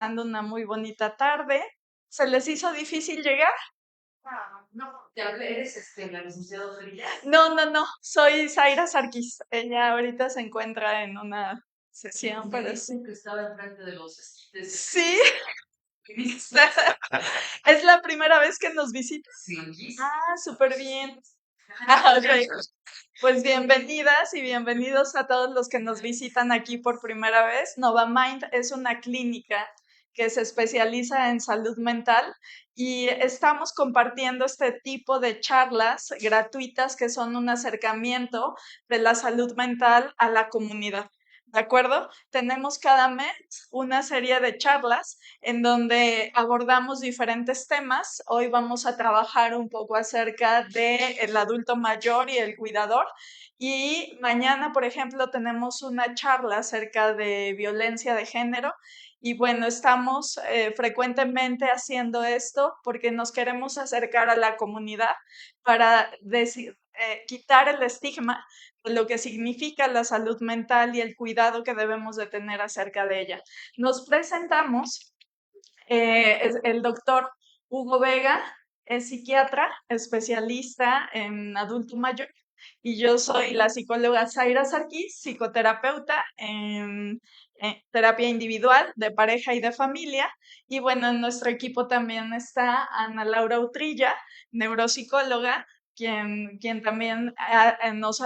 Dando una muy bonita tarde. ¿Se les hizo difícil llegar? No, te hablé, eres la licenciada Frida. No, soy Zaira Sarkis. Ella ahorita se encuentra en una sesión, Me pero sí. dicen que estaba enfrente de los esquites. Sí, es la primera vez que nos visita. Sí. Ah, súper bien. Ok. Pues bienvenidas y bienvenidos a todos los que nos visitan aquí por primera vez. Novamind es una clínica que se especializa en salud mental y estamos compartiendo este tipo de charlas gratuitas que son un acercamiento de la salud mental a la comunidad. ¿De acuerdo? Tenemos cada mes una serie de charlas en donde abordamos diferentes temas. Hoy vamos a trabajar un poco acerca del adulto mayor y el cuidador. Y mañana, por ejemplo, tenemos una charla acerca de violencia de género. Y bueno, estamos frecuentemente haciendo esto porque nos queremos acercar a la comunidad para decir, quitar el estigma de lo que significa la salud mental y el cuidado que debemos de tener acerca de ella. Nos presentamos, es el doctor Hugo Vega, es psiquiatra, especialista en adulto mayor, y yo soy la psicóloga Zaira Sarkis, psicoterapeuta en terapia individual, de pareja y de familia. Y bueno, en nuestro equipo también está Ana Laura Utrilla, neuropsicóloga, quien también nos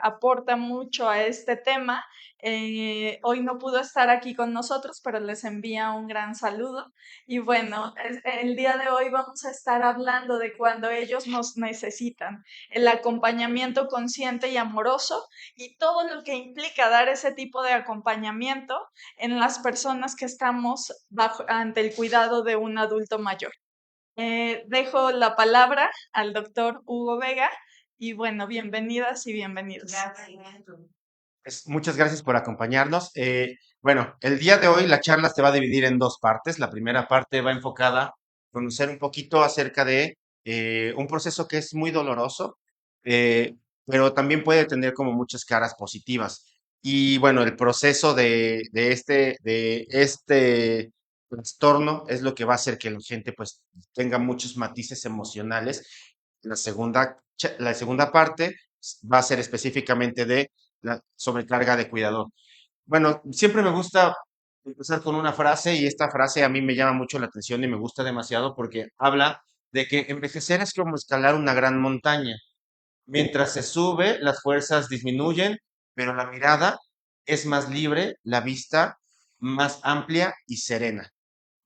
aporta mucho a este tema. Hoy no pudo estar aquí con nosotros, pero les envía un gran saludo. Y bueno, el día de hoy vamos a estar hablando de cuando ellos nos necesitan, el acompañamiento consciente y amoroso y todo lo que implica dar ese tipo de acompañamiento en las personas que estamos ante el cuidado de un adulto mayor. Dejo la palabra al doctor Hugo Vega y bueno, bienvenidas y bienvenidos. Gracias. Muchas gracias por acompañarnos. Bueno, el día de hoy la charla se va a dividir en dos partes. La primera parte va enfocada a conocer un poquito acerca de un proceso que es muy doloroso, eh, pero también puede tener como muchas caras positivas. Y bueno, el proceso de este trastorno es lo que va a hacer que la gente pues tenga muchos matices emocionales. La segunda parte va a ser específicamente de la sobrecarga de cuidador. Bueno, siempre me gusta empezar con una frase y esta frase a mí me llama mucho la atención y me gusta demasiado porque habla de que envejecer es como escalar una gran montaña. Mientras se sube, las fuerzas disminuyen, pero la mirada es más libre, la vista más amplia y serena.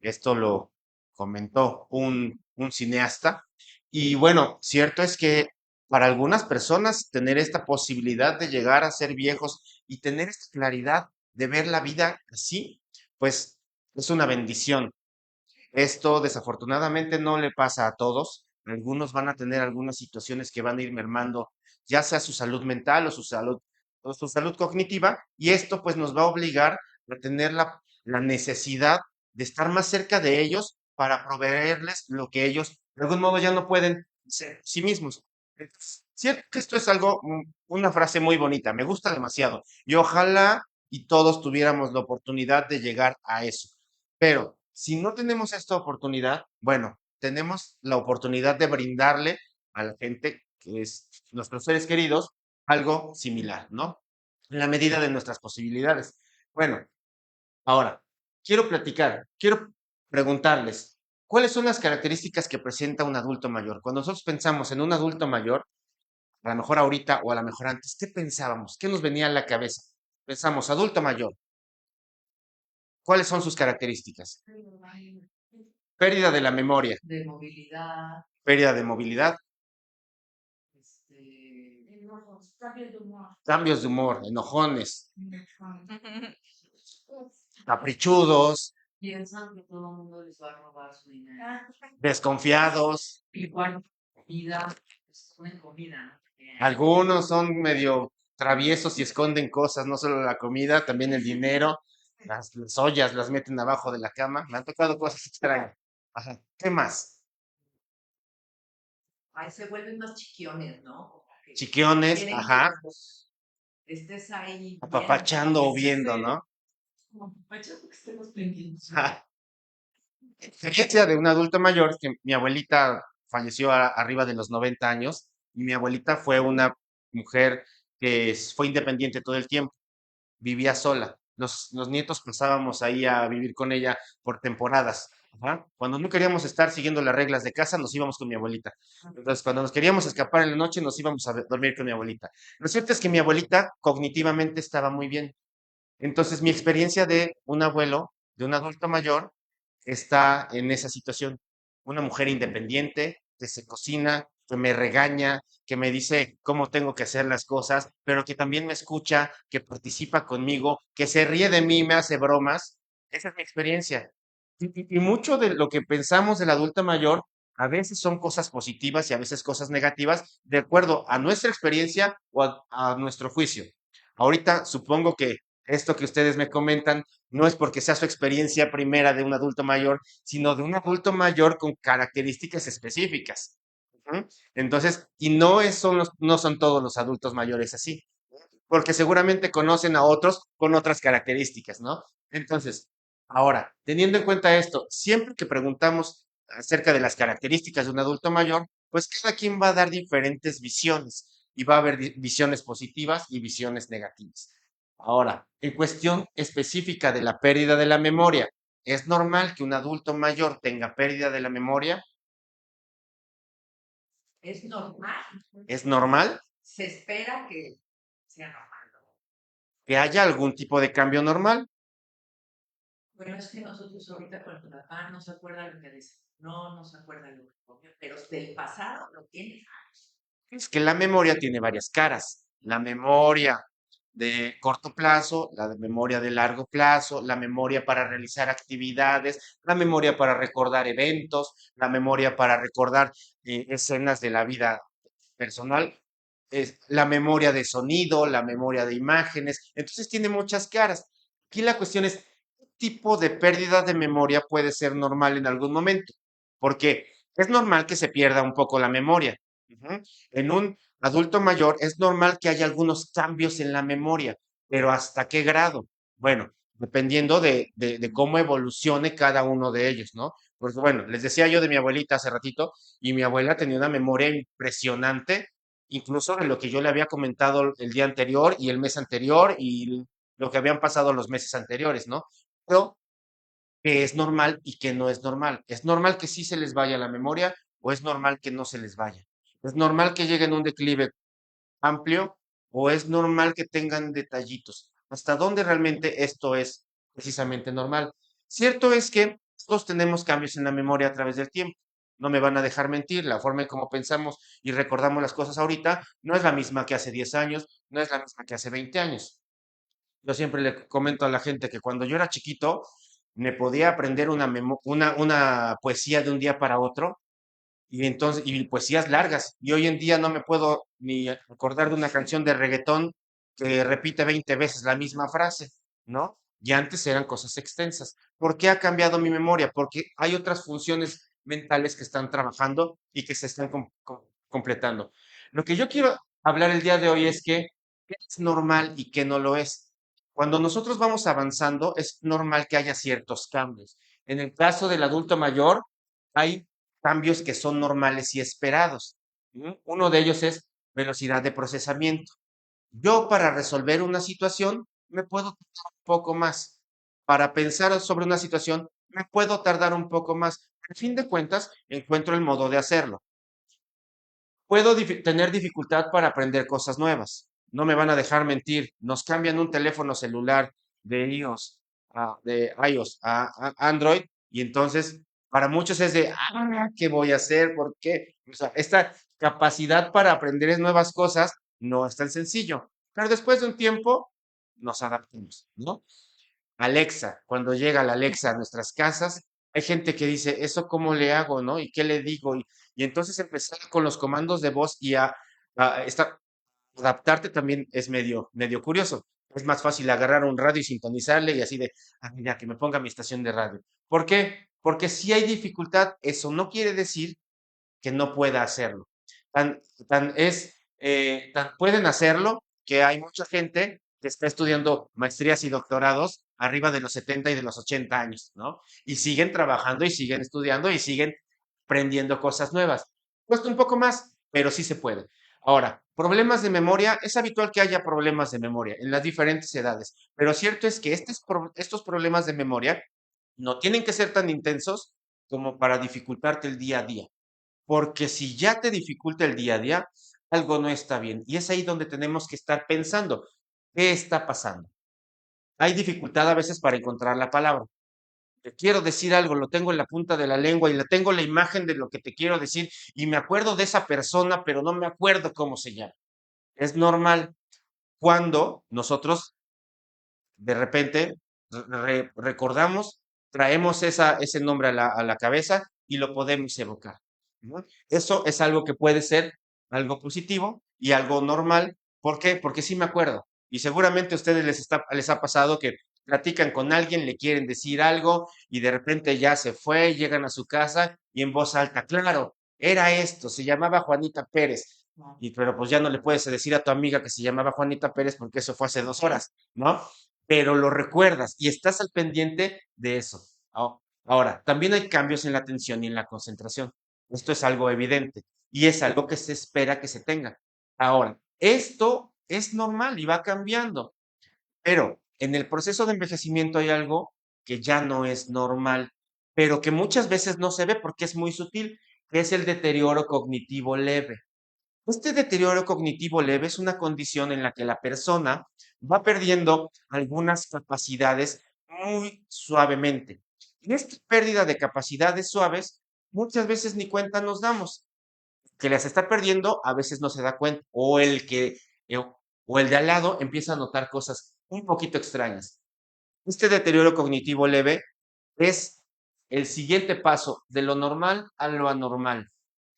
Esto lo comentó un cineasta. Y bueno, cierto es que para algunas personas tener esta posibilidad de llegar a ser viejos y tener esta claridad de ver la vida así, pues es una bendición. Esto desafortunadamente no le pasa a todos. Algunos van a tener algunas situaciones que van a ir mermando, ya sea su salud mental o su salud cognitiva, y esto pues nos va a obligar a tener la necesidad de estar más cerca de ellos para proveerles lo que ellos de algún modo ya no pueden ser sí mismos. Cierto que esto es algo, una frase muy bonita, me gusta demasiado, y ojalá y todos tuviéramos la oportunidad de llegar a eso. Pero si no tenemos esta oportunidad, bueno, tenemos la oportunidad de brindarle a la gente que es nuestros seres queridos algo similar, ¿no? En la medida de nuestras posibilidades. Bueno, ahora, quiero preguntarles, ¿cuáles son las características que presenta un adulto mayor? Cuando nosotros pensamos en un adulto mayor, a lo mejor ahorita o a lo mejor antes, ¿qué pensábamos? ¿Qué nos venía a la cabeza? Pensamos, adulto mayor, ¿cuáles son sus características? Pérdida de la memoria, De movilidad, pérdida de movilidad, cambio de humor. cambios de humor, enojones, caprichudos, Piensan que todo el mundo les va a robar su dinero. desconfiados. Y cuando comida, pues comen comida, ¿no? Algunos son medio traviesos y esconden cosas, no solo la comida, también el dinero, las ollas las meten abajo de la cama. Me han tocado cosas extrañas. Ajá. ¿Qué más? Ahí se vuelven más chiquiones, ¿no? Como que Chiquiones, quieren que ajá, estés ahí viendo, apapachando o que viendo, estés ¿no? como, "Ay, yo creo que estemos pendientes". Experiencia de un adulto mayor, que mi abuelita falleció arriba de los 90 años y mi abuelita fue una mujer que fue independiente todo el tiempo, vivía sola. Los nietos pasábamos ahí a vivir con ella por temporadas. Ajá. Cuando no queríamos estar siguiendo las reglas de casa, nos íbamos con mi abuelita. Entonces, cuando nos queríamos escapar en la noche, nos íbamos a dormir con mi abuelita. Lo cierto es que mi abuelita cognitivamente estaba muy bien. Entonces, mi experiencia de un abuelo, de un adulto mayor, está en esa situación. Una mujer independiente que se cocina, que me regaña, que me dice cómo tengo que hacer las cosas, pero que también me escucha, que participa conmigo, que se ríe de mí, me hace bromas. Esa es mi experiencia. Y mucho de lo que pensamos del adulto mayor, a veces son cosas positivas y a veces cosas negativas, de acuerdo a nuestra experiencia o a nuestro juicio. Ahorita supongo que esto que ustedes me comentan no es porque sea su experiencia primera de un adulto mayor, sino de un adulto mayor con características específicas. Ujú. Entonces, y no son todos los adultos mayores así, porque seguramente conocen a otros con otras características, ¿no? Entonces, ahora, teniendo en cuenta esto, siempre que preguntamos acerca de las características de un adulto mayor, pues cada quien va a dar diferentes visiones y va a haber visiones positivas y visiones negativas. Ahora, en cuestión específica de la pérdida de la memoria, ¿es normal que un adulto mayor tenga pérdida de la memoria? Es normal. ¿Es normal Se espera que sea normal. que haya algún tipo de cambio normal? Bueno, es que nosotros ahorita con tu papá no se acuerda lo que dice. No se acuerda lo que comió, pero del pasado lo tiene. Es que la memoria tiene varias caras. La memoria de corto plazo, la de memoria de largo plazo, la memoria para realizar actividades, la memoria para recordar eventos, la memoria para recordar escenas de la vida personal, es la memoria de sonido, la memoria de imágenes. Entonces tiene muchas caras. Aquí la cuestión es, ¿qué tipo de pérdida de memoria puede ser normal en algún momento? Porque es normal que se pierda un poco la memoria. Ujú. En un adulto mayor es normal que haya algunos cambios en la memoria, pero ¿hasta qué grado? Bueno, dependiendo de cómo evolucione cada uno de ellos, ¿no? Pues bueno, les decía yo de mi abuelita hace ratito, y mi abuela tenía una memoria impresionante, incluso de lo que yo le había comentado el día anterior y el mes anterior y lo que habían pasado los meses anteriores, ¿no? Pero que es normal y que no es normal. ¿Es normal que sí se les vaya la memoria o es normal que no se les vaya? ¿Es normal que lleguen a un declive amplio o es normal que tengan detallitos? ¿Hasta dónde realmente esto es precisamente normal? Cierto es que todos tenemos cambios en la memoria a través del tiempo. No me van a dejar mentir, la forma en cómo pensamos y recordamos las cosas ahorita no es la misma que hace 10 años, no es la misma que hace 20 años. Yo siempre le comento a la gente que cuando yo era chiquito me podía aprender una poesía de un día para otro y entonces, y poesías largas. Y hoy en día no me puedo ni acordar de una canción de reggaetón que repite 20 veces la misma frase, ¿no? Y antes eran cosas extensas. ¿Por qué ha cambiado mi memoria? Porque hay otras funciones mentales que están trabajando y que se están completando. Lo que yo quiero hablar el día de hoy es que qué es normal y qué no lo es. Cuando nosotros vamos avanzando, es normal que haya ciertos cambios. En el caso del adulto mayor, hay cambios que son normales y esperados. Uno de ellos es velocidad de procesamiento. Yo para resolver una situación me puedo tardar un poco más. Para pensar sobre una situación me puedo tardar un poco más. Al fin de cuentas, encuentro el modo de hacerlo. Puedo tener dificultad para aprender cosas nuevas. No me van a dejar mentir. Nos cambian un teléfono celular de iOS a Android y entonces para muchos es de, ¿qué voy a hacer? ¿Por qué? O sea, esta capacidad para aprender nuevas cosas no es tan sencillo. Pero después de un tiempo nos adaptamos, ¿no? Alexa, cuando llega la Alexa a nuestras casas, hay gente que dice, ¿eso cómo le hago, no? ¿Y qué le digo? Y entonces empezar con los comandos de voz y adaptarte también es medio curioso. Es más fácil agarrar un radio y sintonizarle y así de, mira, que me ponga mi estación de radio. ¿Por qué? Porque si hay dificultad, eso no quiere decir que no pueda hacerlo. Tan, tan pueden hacerlo que hay mucha gente que está estudiando maestrías y doctorados arriba de los 70 y de los 80 años, ¿no? Y siguen trabajando y siguen estudiando y siguen aprendiendo cosas nuevas. Cuesta un poco más, pero sí se puede. Ahora, problemas de memoria, es habitual que haya problemas de memoria en las diferentes edades, pero cierto es que estos problemas de memoria no tienen que ser tan intensos como para dificultarte el día a día, porque si ya te dificulta el día a día, algo no está bien. Y es ahí donde tenemos que estar pensando, ¿qué está pasando? Hay dificultad a veces para encontrar la palabra. Te quiero decir algo, lo tengo en la punta de la lengua y la tengo la imagen de lo que te quiero decir y me acuerdo de esa persona, pero no me acuerdo cómo se llama. Es normal cuando nosotros de repente recordamos, traemos ese nombre a la cabeza y lo podemos evocar, ¿no? Eso es algo que puede ser algo positivo y algo normal. ¿Por qué? Porque sí me acuerdo. Y seguramente a ustedes les ha pasado que platican con alguien, le quieren decir algo y de repente ya se fue, llegan a su casa y en voz alta, claro, era esto, se llamaba Juanita Pérez. Y pero pues ya no le puedes decir a tu amiga que se llamaba Juanita Pérez porque eso fue hace 2 horas, ¿no? Pero lo recuerdas y estás al pendiente de eso. Ahora, también hay cambios en la atención y en la concentración. Esto es algo evidente y es algo que se espera que se tenga. Ahora, esto es normal y va cambiando, pero en el proceso de envejecimiento hay algo que ya no es normal, pero que muchas veces no se ve porque es muy sutil, que es el deterioro cognitivo leve. Este deterioro cognitivo leve es una condición en la que la persona va perdiendo algunas capacidades muy suavemente. Y esta pérdida de capacidades suaves muchas veces ni cuenta nos damos. Que las está perdiendo, a veces no se da cuenta. Eh, o el de al lado empieza a notar cosas un poquito extrañas. Este deterioro cognitivo leve es el siguiente paso de lo normal a lo anormal.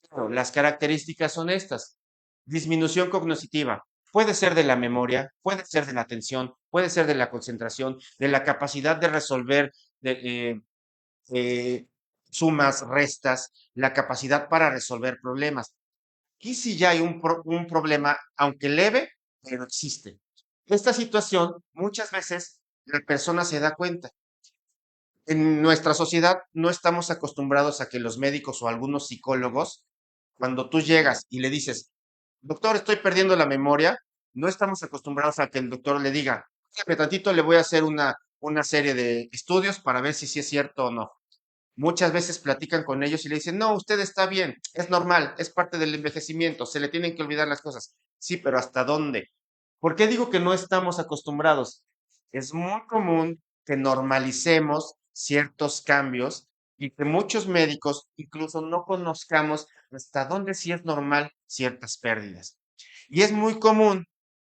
Claro, las características son estas. Disminución cognitiva. Puede ser de la memoria, puede ser de la atención, puede ser de la concentración, de la capacidad de resolver de, eh, sumas, restas, la capacidad para resolver problemas. Aquí sí ya hay un problema, aunque leve, pero existe. Esta situación, muchas veces la persona se da cuenta. En nuestra sociedad no estamos acostumbrados a que los médicos o algunos psicólogos, cuando tú llegas y le dices, doctor, estoy perdiendo la memoria, no estamos acostumbrados a que el doctor le diga, "Déjame tantito, le voy a hacer una serie de estudios para ver si sí es cierto o no". Muchas veces platican con ellos y le dicen, no, usted está bien, es normal, es parte del envejecimiento, se le tienen que olvidar las cosas. Sí, pero ¿hasta dónde? ¿Por qué digo que no estamos acostumbrados? Es muy común que normalicemos ciertos cambios y que muchos médicos incluso no conozcamos hasta dónde sí es normal ciertas pérdidas. Y es muy común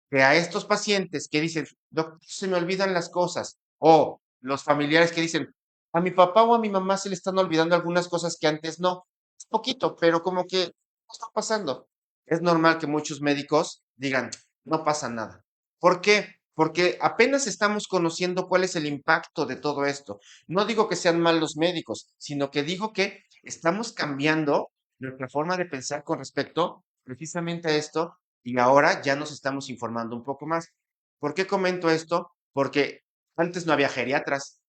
que a estos pacientes que dicen, doctor, se me olvidan las cosas, o los familiares que dicen, a mi papá o a mi mamá se le están olvidando algunas cosas que antes no, es poquito, pero como que no está pasando. Es normal que muchos médicos digan, no pasa nada. ¿Por qué? Porque apenas estamos conociendo cuál es el impacto de todo esto. No digo que sean malos médicos, sino que digo que estamos cambiando nuestra forma de pensar con respecto precisamente a esto y ahora ya nos estamos informando un poco más. ¿Por qué comento esto? Porque antes no había geriatras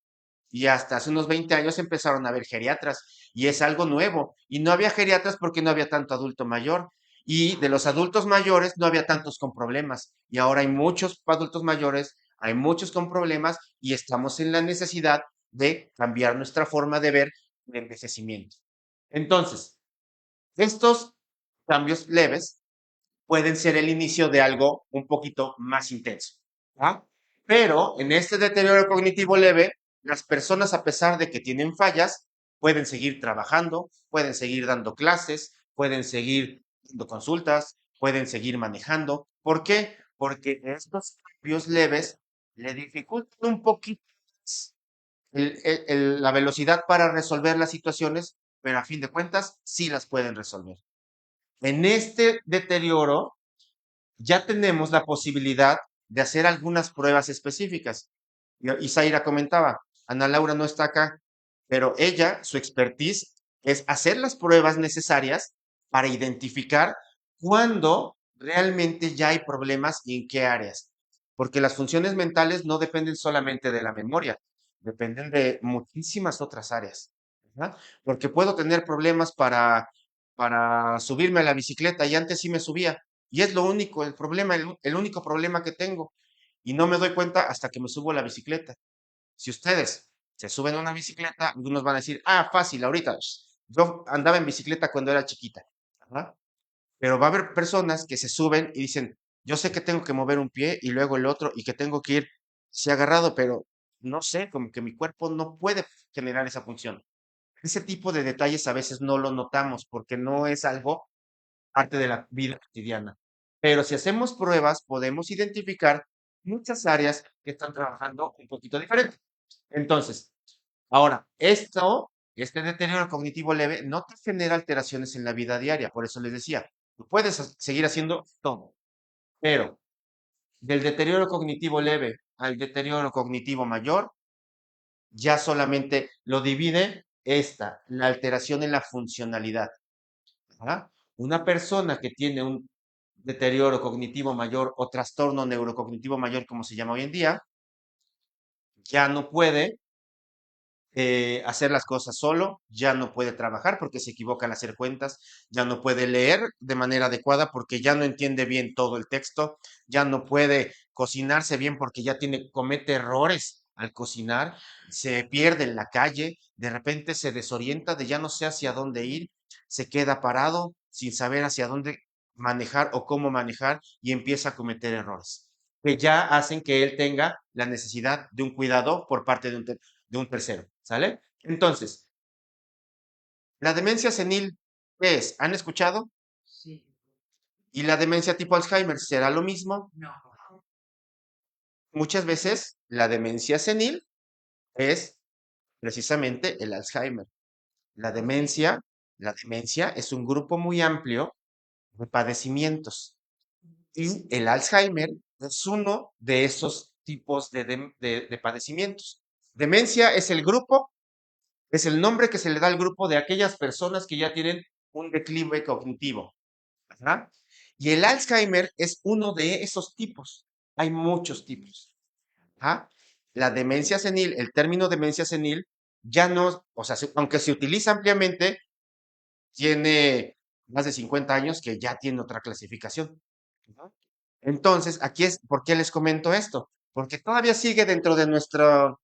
y hasta hace unos 20 años empezaron a haber geriatras y es algo nuevo. Y no había geriatras porque no había tanto adulto mayor. Y de los adultos mayores no había tantos con problemas. Y ahora hay muchos adultos mayores, hay muchos con problemas y estamos en la necesidad de cambiar nuestra forma de ver el envejecimiento. Entonces, estos cambios leves pueden ser el inicio de algo un poquito más intenso. ¿Ah? Pero en este deterioro cognitivo leve, las personas, a pesar de que tienen fallas, pueden seguir trabajando, pueden seguir dando clases, pueden seguir dando consultas, pueden seguir manejando. ¿Por qué? Porque estos cambios leves le dificultan un poquito más la velocidad para resolver las situaciones, pero a fin de cuentas sí las pueden resolver. En este deterioro, ya tenemos la posibilidad de hacer algunas pruebas específicas. Y Zaira comentaba, Ana Laura no está acá, pero ella, su expertise es hacer las pruebas necesarias para identificar cuándo realmente ya hay problemas y en qué áreas. porque las funciones mentales no dependen solamente de la memoria, dependen de muchísimas otras áreas. ¿Verdad? Porque puedo tener problemas para subirme a la bicicleta y antes sí me subía. Y es lo único, el problema, el único problema que tengo. Y no me doy cuenta hasta que me subo a la bicicleta. Si ustedes se suben a una bicicleta, algunos van a decir, ah, fácil, ahorita. Yo andaba en bicicleta cuando era chiquita. ¿Verdad? Pero va a haber personas que se suben y dicen, yo sé que tengo que mover un pie y luego el otro y que tengo que ir, sí agarrado, pero no sé, como que mi cuerpo no puede generar esa función. Ese tipo de detalles a veces no lo notamos porque no es algo parte de la vida cotidiana. Pero si hacemos pruebas, podemos identificar muchas áreas que están trabajando un poquito diferente. Entonces, ahora, este deterioro cognitivo leve no te genera alteraciones en la vida diaria. Por eso les decía, tú puedes seguir haciendo todo, pero del deterioro cognitivo leve al deterioro cognitivo mayor, ya solamente lo divide la alteración en la funcionalidad. ¿Verdad? Una persona que tiene un deterioro cognitivo mayor o trastorno neurocognitivo mayor, como se llama hoy en día, ya no puede hacer las cosas solo, ya no puede trabajar porque se equivoca al hacer cuentas, ya no puede leer de manera adecuada porque ya no entiende bien todo el texto, ya no puede cocinarse bien porque comete errores al cocinar, se pierde en la calle, de repente se desorienta de ya no sé hacia dónde ir, se queda parado sin saber hacia dónde manejar o cómo manejar y empieza a cometer errores que ya hacen que él tenga la necesidad de un cuidado por parte de un tercero, ¿sale? Entonces, la demencia senil, ¿qué es? ¿Han escuchado? Sí. Y la demencia tipo Alzheimer, ¿será lo mismo? No. Muchas veces la demencia senil es precisamente el Alzheimer. La demencia, la demencia es un grupo muy amplio de padecimientos y el Alzheimer es uno de esos tipos de padecimientos. Demencia es el grupo. Es el nombre que se le da al grupo de aquellas personas que ya tienen un declive cognitivo. ¿Verdad? Y el Alzheimer es uno de esos tipos. Hay muchos tipos. ¿Ah? La demencia senil, el término demencia senil, ya no, o sea, aunque se utiliza ampliamente, tiene más de 50 años que ya tiene otra clasificación. ¿Verdad? Entonces, ¿por qué les comento esto? Porque todavía sigue dentro de nuestro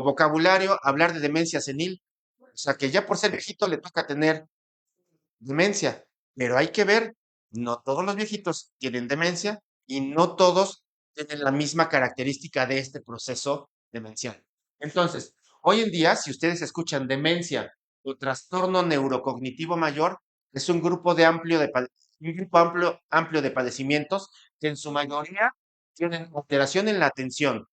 vocabulario hablar de demencia senil. O sea, que ya por ser viejito le toca tener demencia. Pero hay que ver, no todos los viejitos tienen demencia y no todos tienen la misma característica de este proceso demencial. Entonces, hoy en día, si ustedes escuchan demencia o trastorno neurocognitivo mayor, es un grupo amplio de padecimientos que en su mayoría tienen alteración en la atención,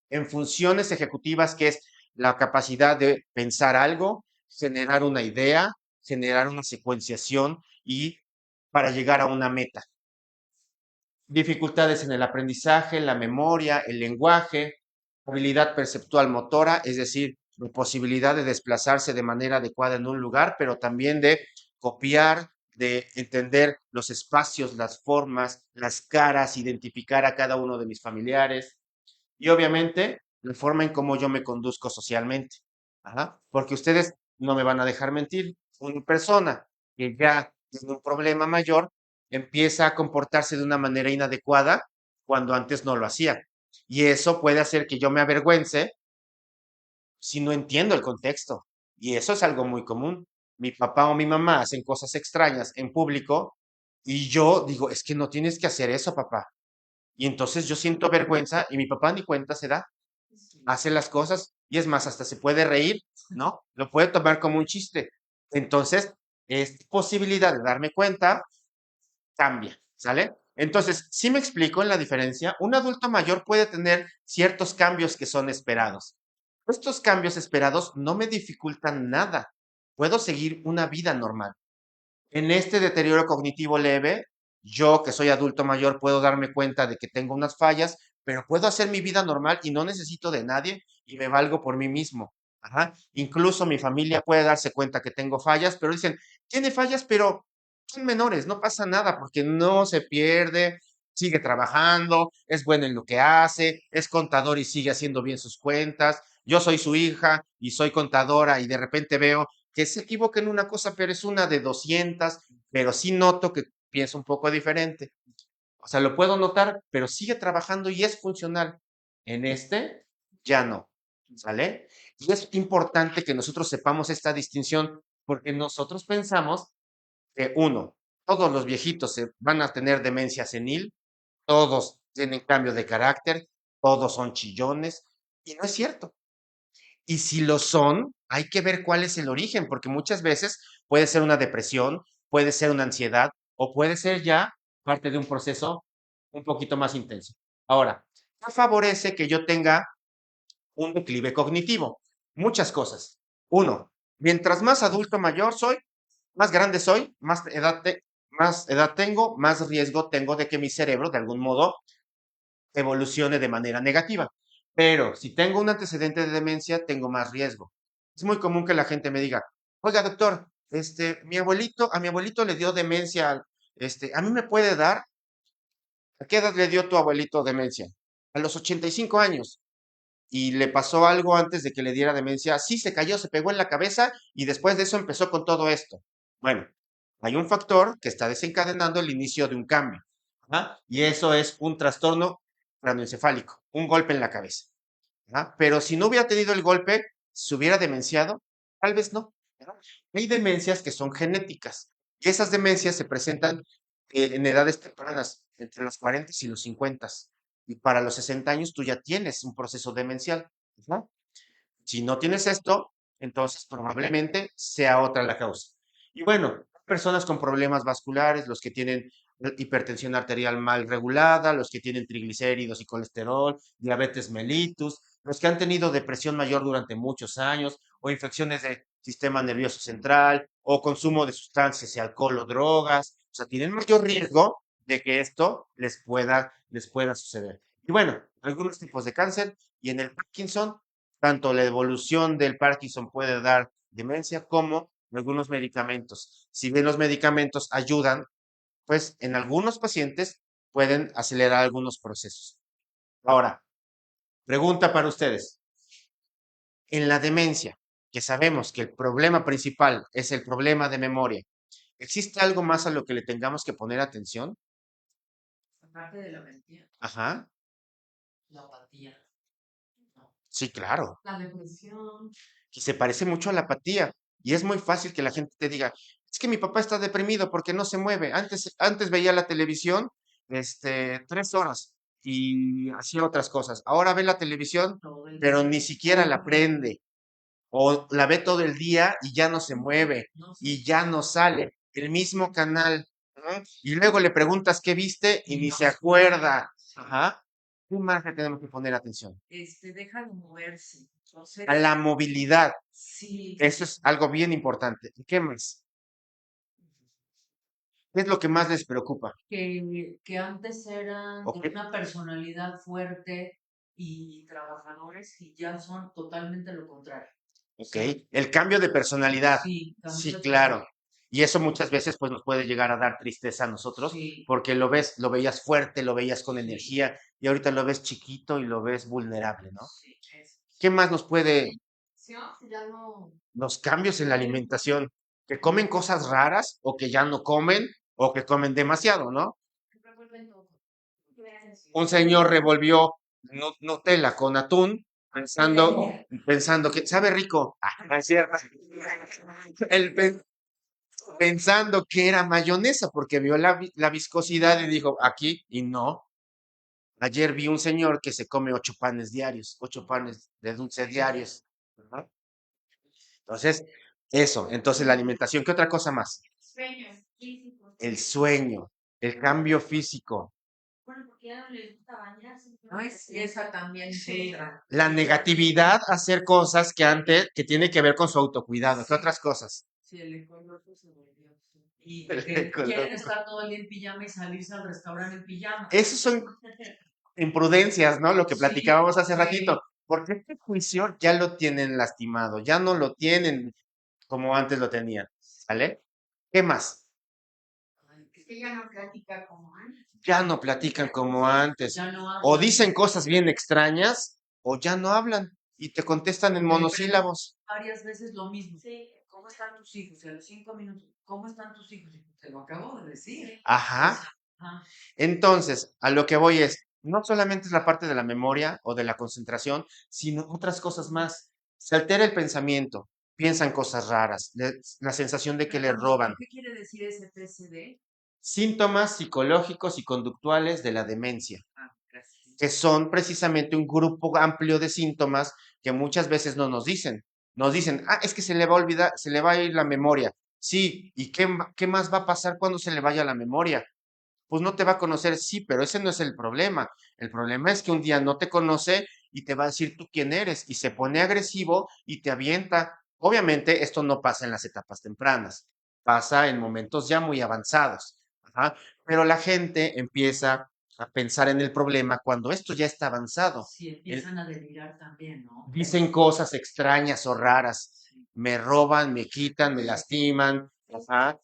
en funciones ejecutivas, que es la capacidad de pensar algo, generar una idea, generar una secuenciación y para llegar a una meta. Dificultades en el aprendizaje, la memoria, el lenguaje, habilidad perceptual motora, es decir, la posibilidad de desplazarse de manera adecuada en un lugar, pero también de copiar, de entender los espacios, las formas, las caras, identificar a cada uno de mis familiares, y obviamente la forma en cómo yo me conduzco socialmente. Ajá, porque ustedes no me van a dejar mentir. Una persona que ya tiene un problema mayor empieza a comportarse de una manera inadecuada cuando antes no lo hacía. Y eso puede hacer que yo me avergüence si no entiendo el contexto. Y eso es algo muy común. Mi papá o mi mamá hacen cosas extrañas en público y yo digo, es que no tienes que hacer eso, papá. Y entonces yo siento vergüenza y mi papá ni cuenta se da, hace las cosas y es más, hasta se puede reír, ¿no? Lo puede tomar como un chiste. Entonces, esta posibilidad de darme cuenta cambia, ¿sale? Entonces, si me explico en la diferencia, un adulto mayor puede tener ciertos cambios que son esperados. Estos cambios esperados no me dificultan nada. Puedo seguir una vida normal. En este deterioro cognitivo leve, yo que soy adulto mayor puedo darme cuenta de que tengo unas fallas, pero puedo hacer mi vida normal y no necesito de nadie y me valgo por mí mismo. Ajá. Incluso mi familia puede darse cuenta que tengo fallas, pero dicen, tiene fallas, pero son menores, no pasa nada porque no se pierde, sigue trabajando, es bueno en lo que hace, es contador y sigue haciendo bien sus cuentas. Yo soy su hija y soy contadora y de repente veo que se equivoca en una cosa, pero es una de 200, pero sí noto que piensa un poco diferente. O sea, lo puedo notar, pero sigue trabajando y es funcional. En este, ya no. ¿Sale? Y es importante que nosotros sepamos esta distinción porque nosotros pensamos que, uno, todos los viejitos van a tener demencia senil, todos tienen cambio de carácter, todos son chillones, y no es cierto. Y si lo son, hay que ver cuál es el origen, porque muchas veces puede ser una depresión, puede ser una ansiedad o puede ser ya parte de un proceso un poquito más intenso. Ahora, ¿qué favorece que yo tenga un declive cognitivo? Muchas cosas. Uno, mientras más adulto mayor soy, más grande soy, más edad tengo, más riesgo tengo de que mi cerebro, de algún modo, evolucione de manera negativa. Pero si tengo un antecedente de demencia, tengo más riesgo. Es muy común que la gente me diga, oiga, doctor, a mi abuelito le dio demencia, a mí me puede dar. ¿A qué edad le dio tu abuelito demencia? A los 85 años. ¿Y le pasó algo antes de que le diera demencia? Sí, se cayó, se pegó en la cabeza y después de eso empezó con todo esto. Bueno, hay un factor que está desencadenando el inicio de un cambio. ¿Ah? Y eso es un trastorno cranioencefálico, un golpe en la cabeza. ¿Ah? Pero si no hubiera tenido el golpe, ¿se hubiera demenciado? Tal vez no. ¿Verdad? Hay demencias que son genéticas y esas demencias se presentan en edades tempranas, entre los 40 y los 50. Y para los 60 años tú ya tienes un proceso demencial. ¿Verdad? Si no tienes esto, entonces probablemente sea otra la causa. Y bueno, personas con problemas vasculares, los que tienen hipertensión arterial mal regulada, los que tienen triglicéridos y colesterol, diabetes mellitus, los que han tenido depresión mayor durante muchos años o infecciones del sistema nervioso central o consumo de sustancias y alcohol o drogas, o sea, tienen mayor riesgo de que esto les pueda suceder. Y bueno, algunos tipos de cáncer y en el Parkinson tanto la evolución del Parkinson puede dar demencia como algunos medicamentos. Si bien los medicamentos ayudan, pues en algunos pacientes pueden acelerar algunos procesos. Ahora, pregunta para ustedes. En la demencia, que sabemos que el problema principal es el problema de memoria, ¿existe algo más a lo que le tengamos que poner atención? Aparte de la mentira, Ajá, la apatía. No. sí, claro. La depresión. Y se parece mucho a la apatía. Y es muy fácil que la gente te diga, es que mi papá está deprimido porque no se mueve. Antes veía la televisión, 3 horas y hacía otras cosas. Ahora ve la televisión, Todo el pero día. ni siquiera la prende. O la ve todo el día y ya no se mueve No sé. y ya no sale. El mismo canal. ¿No? Y luego le preguntas qué viste y Y ni no se se acuerda. acuerda. Ajá. ¿Qué más le tenemos que poner atención? Deja de moverse. A Entonces, la movilidad. sí. Eso es algo bien importante. ¿Y qué más? ¿Qué es lo que más les preocupa? Que antes eran ¿Ok? de una personalidad fuerte y trabajadores y ya son totalmente lo contrario. O ¿Ok? sea, El cambio de personalidad. sí, cambio Sí, de claro. personalidad. Y eso muchas veces pues nos puede llegar a dar tristeza a nosotros Sí, porque lo veías fuerte, lo veías con sí, energía y ahorita lo ves chiquito y lo ves vulnerable, ¿no? sí. ¿Qué más nos puede, Sí, ya no. los cambios en la alimentación? Que comen cosas raras o que ya no comen o que comen demasiado, ¿no? Revuelven todo. Un señor revolvió Nutella con atún pensando que sabe rico. Ah, no es cierto. Él pensando que era mayonesa porque vio la viscosidad y dijo aquí y no. Ayer vi un señor que se come 8 panes diarios, 8 panes de dulce diarios. Ajá. Entonces, eso, entonces la alimentación, ¿qué otra cosa más? Sueños físicos. El sueño, el cambio físico, Bueno, porque ya no les gusta bañarse. Ay, sí, esa también es Sí. otra. la negatividad a hacer cosas que tiene que ver con su autocuidado, ¿qué otras cosas? Sí, el ecoloco se volvió. Sí. Y El que quieren ecoloco. estar todo el día en pijama y salirse al restaurante en pijama. Esos son imprudencias, ¿no? Lo que Sí, platicábamos hace sí. ratito. Porque este juicio ya lo tienen lastimado, ya no lo tienen como antes lo tenían, ¿vale? ¿Qué más? Ay, que ya no platica como antes. Ya no platican como antes. Ya no O hablan. dicen cosas bien extrañas o ya no hablan y te contestan en Me monosílabos. varias veces lo mismo. Sí. ¿Cómo están tus hijos? Y a los 5 minutos, ¿cómo están tus hijos? Y te lo acabo de decir. Ajá. Ajá. Entonces, a lo que voy es, no solamente es la parte de la memoria o de la concentración, sino otras cosas más. Se altera el pensamiento, piensan cosas raras, la sensación de que le roban. ¿Qué quiere decir ese PCD? Síntomas psicológicos y conductuales de la demencia, Ah, gracias. que son precisamente un grupo amplio de síntomas que muchas veces no nos dicen. Nos dicen, es que se le va a olvidar, se le va a ir la memoria. Sí, ¿y qué más va a pasar cuando se le vaya la memoria? Pues no te va a conocer, sí, pero ese no es el problema. El problema es que un día no te conoce y te va a decir tú quién eres y se pone agresivo y te avienta. Obviamente esto no pasa en las etapas tempranas, pasa en momentos ya muy avanzados. Ajá. Pero la gente empieza a pensar en el problema cuando esto ya está avanzado. Sí, empiezan a delirar también, ¿no? Dicen cosas extrañas o raras. Sí. Me roban, me quitan, me lastiman. Ajá.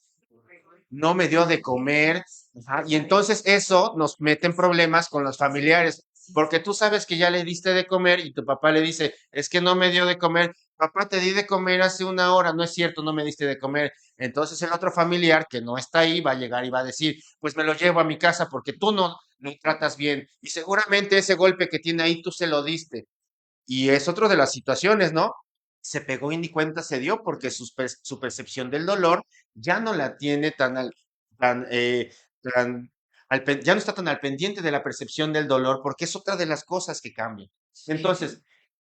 No me dio de comer. Ajá. Y entonces eso nos mete en problemas con los familiares, porque tú sabes que ya le diste de comer y tu papá le dice, es que no me dio de comer. Papá, te di de comer hace una hora, no es cierto, no me diste de comer. Entonces el otro familiar que no está ahí va a llegar y va a decir, pues me lo llevo a mi casa porque tú no lo tratas bien. Y seguramente ese golpe que tiene ahí tú se lo diste. Y es otra de las situaciones, ¿no? Se pegó y ni cuenta se dio porque su percepción del dolor ya no la tiene tan, tan ya no está tan al pendiente de la percepción del dolor porque es otra de las cosas que cambian. Entonces,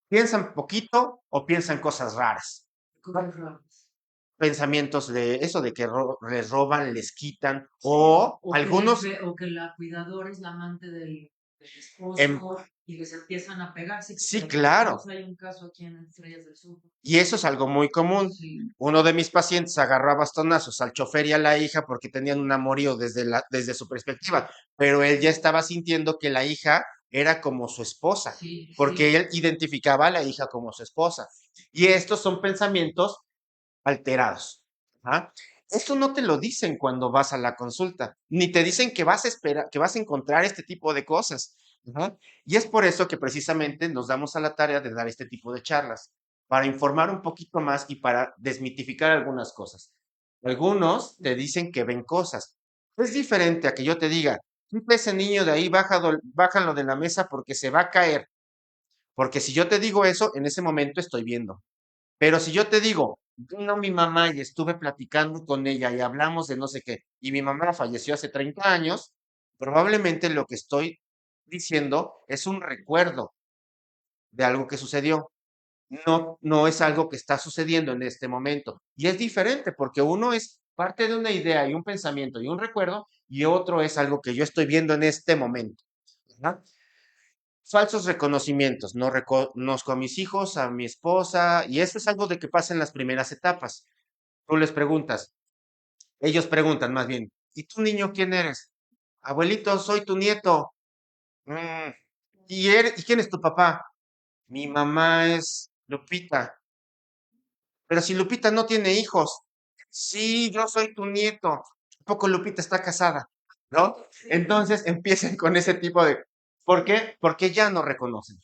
piensan poquito o piensan cosas raras. Cosas raras. Pensamientos de eso, de que les roban, les quitan, o O algunos o que la cuidadora es la amante del em, esposo y les empiezan a pegar. sí, claro. Hay un caso aquí en Estrellas del Sur. Y eso es algo muy común. Sí. Uno de mis pacientes agarró a bastonazos al chofer y a la hija porque tenían un amorío desde su perspectiva, pero él ya estaba sintiendo que la hija era como su esposa, Sí, porque sí. él identificaba a la hija como su esposa. Y estos son pensamientos alterados. ¿Ah? Esto no te lo dicen cuando vas a la consulta, ni te dicen que vas a esperar, que vas a encontrar este tipo de cosas. ¿Ah? Y es por eso que precisamente nos damos a la tarea de dar este tipo de charlas, para informar un poquito más y para desmitificar algunas cosas. Algunos te dicen que ven cosas. Es diferente a que yo te diga, quita ese niño de ahí, bájalo de la mesa porque se va a caer. Porque si yo te digo eso, en ese momento estoy viendo. Pero si yo te digo, vino mi mamá y estuve platicando con ella y hablamos de no sé qué, y mi mamá falleció hace 30 años, probablemente lo que estoy diciendo es un recuerdo de algo que sucedió. No es algo que está sucediendo en este momento. Y es diferente porque uno es parte de una idea y un pensamiento y un recuerdo y otro es algo que yo estoy viendo en este momento. ¿Verdad? Falsos reconocimientos. No reconozco a mis hijos, a mi esposa, y eso es algo de que pasa en las primeras etapas. Tú les preguntas, ellos preguntan más bien, ¿y tú niño quién eres? Abuelito, soy tu nieto. "Mm, ¿y quién es tu papá? Mi mamá es Lupita. Pero si Lupita no tiene hijos, sí, yo soy tu nieto. ¿A poco Lupita está casada? ¿No? Entonces empiezan con ese tipo de... ¿Por qué? Porque ya no reconocen.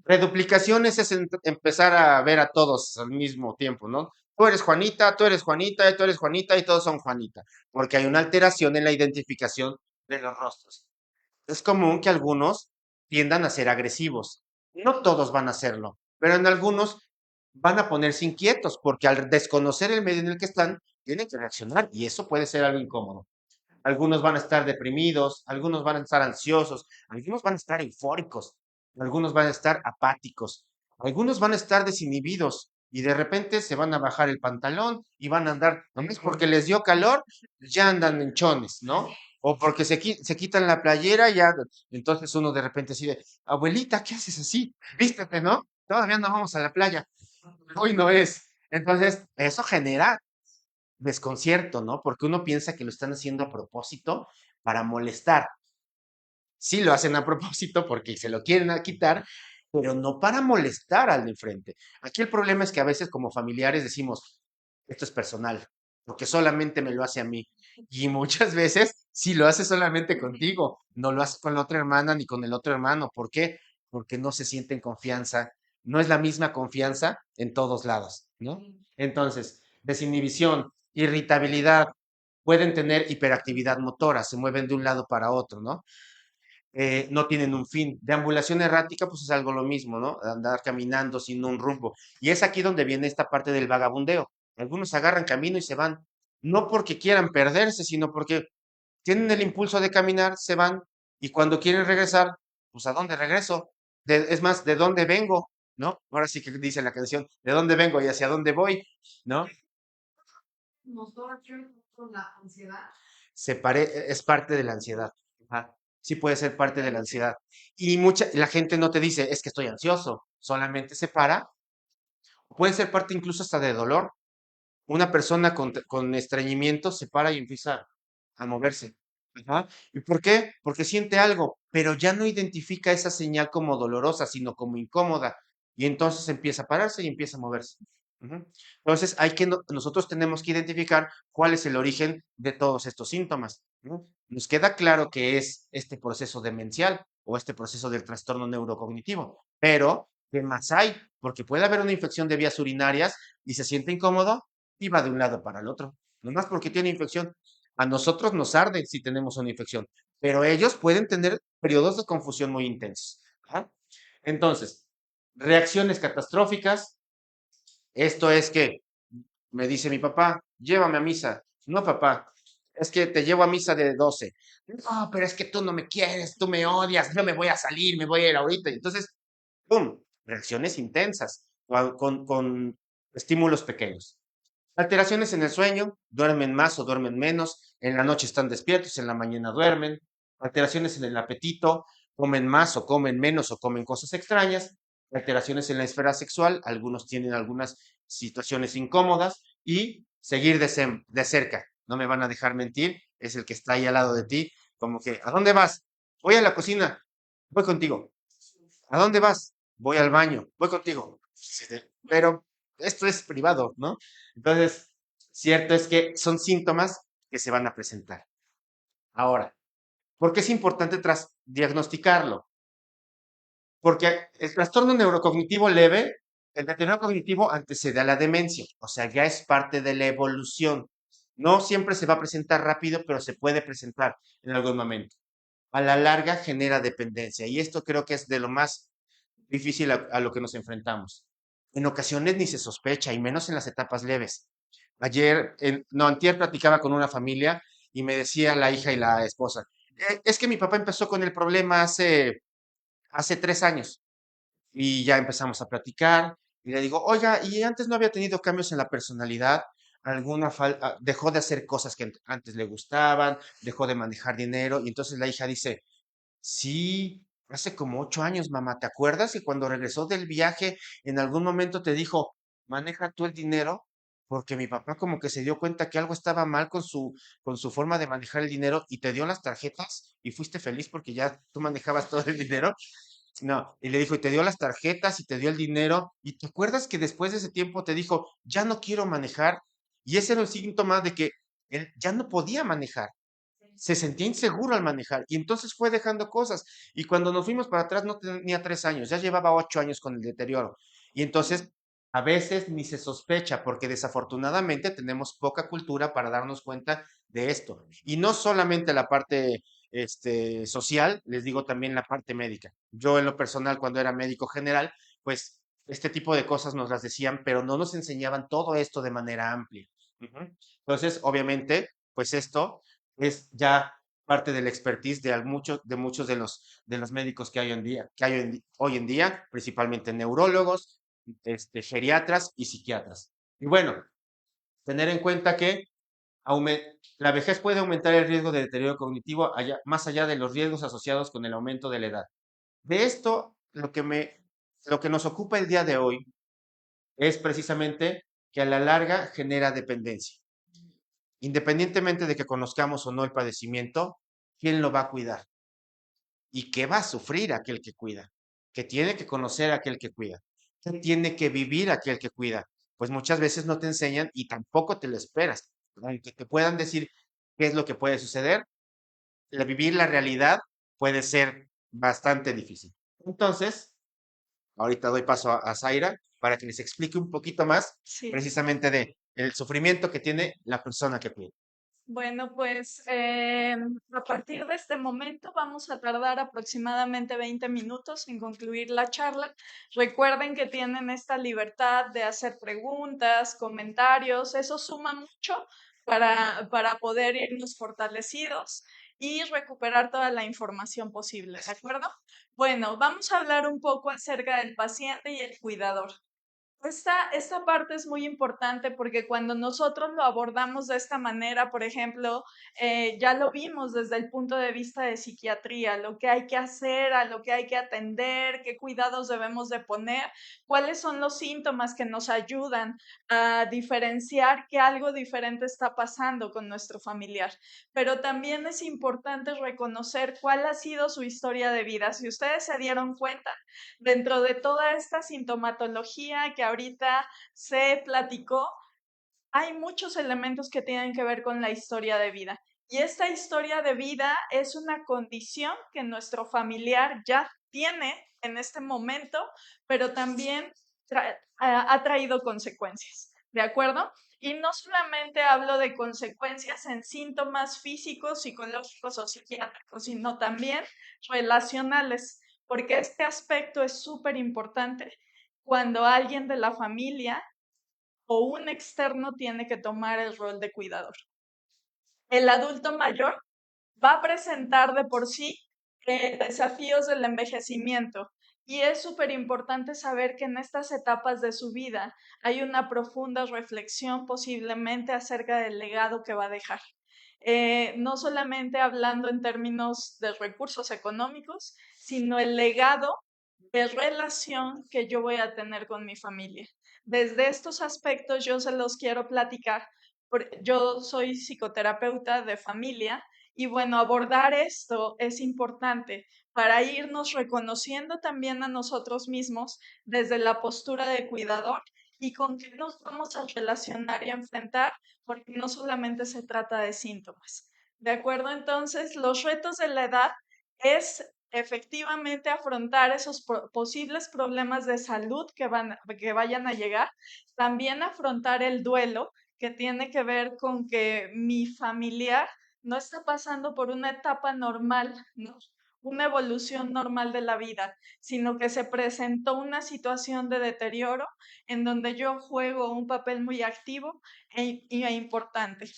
Reduplicaciones es empezar a ver a todos al mismo tiempo, ¿no? Tú eres Juanita, tú eres Juanita, y tú eres Juanita y todos son Juanita, porque hay una alteración en la identificación de los rostros. Es común que algunos tiendan a ser agresivos. No todos van a hacerlo, pero en algunos van a ponerse inquietos porque al desconocer el medio en el que están, tienen que reaccionar y eso puede ser algo incómodo. Algunos van a estar deprimidos, algunos van a estar ansiosos, algunos van a estar eufóricos, algunos van a estar apáticos, algunos van a estar desinhibidos y de repente se van a bajar el pantalón y van a andar, nomás porque les dio calor, ya andan en chones, ¿no? O porque se quitan la playera, ya, entonces uno de repente así de, abuelita, ¿qué haces así? Vístete, ¿no? Todavía no vamos a la playa. Hoy no es. Entonces, eso genera desconcierto, ¿no? Porque uno piensa que lo están haciendo a propósito para molestar. Sí lo hacen a propósito porque se lo quieren quitar, pero no para molestar al de enfrente. Aquí el problema es que a veces como familiares decimos, esto es personal. porque solamente me lo hace a mí. Y muchas veces sí lo hace solamente contigo, no lo hace con la otra hermana ni con el otro hermano. ¿Por qué? Porque no se siente en confianza. No es la misma confianza en todos lados, ¿no? Entonces, desinhibición, irritabilidad, pueden tener hiperactividad motora, se mueven de un lado para otro, ¿no? No tienen un fin. Deambulación errática, pues es algo lo mismo, ¿no? Andar caminando sin un rumbo. Y es aquí donde viene esta parte del vagabundeo. Algunos agarran camino y se van, no porque quieran perderse, sino porque tienen el impulso de caminar, se van, y cuando quieren regresar, pues ¿a dónde regreso? Es más, ¿de dónde vengo? ¿No? Ahora sí que dice la canción, ¿de dónde vengo y hacia dónde voy? ¿No? Nosotros con la ansiedad. Es parte de la ansiedad. Ajá. Sí puede ser parte de la ansiedad. Y la gente no te dice, es que estoy ansioso, solamente se para. Puede ser parte incluso hasta de dolor. Una persona con estreñimiento se para y empieza a moverse. Ajá. ¿Y por qué? Porque siente algo, pero ya no identifica esa señal como dolorosa, sino como incómoda. Y entonces empieza a pararse y empieza a moverse. Ujú. Entonces nosotros tenemos que identificar cuál es el origen de todos estos síntomas, ¿no? Nos queda claro que es este proceso demencial o este proceso del trastorno neurocognitivo, pero ¿qué más hay? Porque puede haber una infección de vías urinarias y se siente incómodo y va de un lado para el otro, nomás porque tiene infección. A nosotros nos arde si tenemos una infección, pero ellos pueden tener periodos de confusión muy intensos. ¿Ah? Entonces, reacciones catastróficas. Esto es que me dice mi papá, llévame a misa. No, papá, es que te llevo a misa de 12. No, pero es que tú no me quieres, tú me odias, yo me voy a salir, me voy a ir ahorita. Y entonces, ¡pum! Reacciones intensas con estímulos pequeños. Alteraciones en el sueño, duermen más o duermen menos, en la noche están despiertos, en la mañana duermen. Alteraciones en el apetito, comen más o comen menos o comen cosas extrañas. Alteraciones en la esfera sexual, algunos tienen algunas situaciones incómodas y seguir de cerca. No me van a dejar mentir, es el que está ahí al lado de ti, como que, ¿a dónde vas? Voy a la cocina, voy contigo. ¿A dónde vas? Voy al baño, voy contigo. Pero esto es privado, ¿no? Entonces, cierto es que son síntomas que se van a presentar. Ahora, ¿por qué es importante diagnosticarlo? Porque el trastorno neurocognitivo leve, el deterioro cognitivo antecede a la demencia, o sea, ya es parte de la evolución. No siempre se va a presentar rápido, pero se puede presentar en algún momento. A la larga genera dependencia y esto creo que es de lo más difícil a lo que nos enfrentamos. En ocasiones ni se sospecha, y menos en las etapas leves. No, antier platicaba con una familia y me decía la hija y la esposa, es que mi papá empezó con el problema hace 3 años y ya empezamos a platicar y le digo, oiga, ¿y antes no había tenido cambios en la personalidad? Dejó de hacer cosas que antes le gustaban, dejó de manejar dinero y entonces la hija dice, sí, hace como 8 años, mamá, ¿te acuerdas que cuando regresó del viaje en algún momento te dijo, maneja tú el dinero? Porque mi papá como que se dio cuenta que algo estaba mal con su forma de manejar el dinero y te dio las tarjetas y fuiste feliz porque ya tú manejabas todo el dinero. No, y le dijo, y te dio las tarjetas y te dio el dinero. ¿Y te acuerdas que después de ese tiempo te dijo, ya no quiero manejar? Y ese era un síntoma de que él ya no podía manejar, se sentía inseguro al manejar y entonces fue dejando cosas. Y cuando nos fuimos para atrás no tenía 3 años, ya llevaba 8 años con el deterioro. Y entonces a veces ni se sospecha porque desafortunadamente tenemos poca cultura para darnos cuenta de esto. Y no solamente la parte social, les digo también la parte médica. Yo en lo personal, cuando era médico general, pues este tipo de cosas nos las decían, pero no nos enseñaban todo esto de manera amplia. Ujú. Entonces, obviamente, pues esto es ya parte del expertise de muchos de los médicos que hay hoy en día, principalmente neurólogos, geriatras y psiquiatras. Y bueno, tener en cuenta que la vejez puede aumentar el riesgo de deterioro cognitivo más allá de los riesgos asociados con el aumento de la edad. De esto, lo que nos ocupa el día de hoy es precisamente que a la larga genera dependencia. Independientemente de que conozcamos o no el padecimiento, ¿quién lo va a cuidar? ¿Y qué va a sufrir aquel que cuida? ¿Qué tiene que conocer aquel que cuida? ¿Qué tiene que vivir aquel que cuida? Pues muchas veces no te enseñan y tampoco te lo esperas. aunque te puedan decir qué es lo que puede suceder, vivir la realidad puede ser bastante difícil. Entonces, ahorita doy paso a Zaira para que les explique un poquito más Sí. precisamente de el sufrimiento que tiene la persona que cuida. Bueno, pues a partir de este momento vamos a tardar aproximadamente 20 minutos en concluir la charla. Recuerden que tienen esta libertad de hacer preguntas, comentarios, eso suma mucho para poder irnos fortalecidos y recuperar toda la información posible, ¿de acuerdo? Bueno, vamos a hablar un poco acerca del paciente y el cuidador. Esta parte es muy importante porque cuando nosotros lo abordamos de esta manera, por ejemplo, ya lo vimos desde el punto de vista de psiquiatría, lo que hay que hacer, a lo que hay que atender, qué cuidados debemos de poner, cuáles son los síntomas que nos ayudan a diferenciar que algo diferente está pasando con nuestro familiar. Pero también es importante reconocer cuál ha sido su historia de vida. Si ustedes se dieron cuenta, dentro de toda esta sintomatología que ahorita se platicó, hay muchos elementos que tienen que ver con la historia de vida. Y esta historia de vida es una condición que nuestro familiar ya tiene en este momento, pero también ha traído consecuencias, ¿de acuerdo? Y no solamente hablo de consecuencias en síntomas físicos, psicológicos o psiquiátricos, sino también relacionales, porque este aspecto es súper importante cuando alguien de la familia o un externo tiene que tomar el rol de cuidador. El adulto mayor va a presentar de por sí desafíos del envejecimiento y es súper importante saber que en estas etapas de su vida hay una profunda reflexión posiblemente acerca del legado que va a dejar. No solamente hablando en términos de recursos económicos, sino el legado de relación que yo voy a tener con mi familia. Desde estos aspectos yo se los quiero platicar. Yo soy psicoterapeuta de familia y bueno, abordar esto es importante para irnos reconociendo también a nosotros mismos desde la postura de cuidador y con qué nos vamos a relacionar y enfrentar, porque no solamente se trata de síntomas. ¿De acuerdo? Entonces, los retos de la edad es efectivamente afrontar esos posibles problemas de salud que vayan a llegar, también afrontar el duelo que tiene que ver con que mi familiar no está pasando por una etapa normal, ¿no? Una evolución normal de la vida, sino que se presentó una situación de deterioro en donde yo juego un papel muy activo e importante.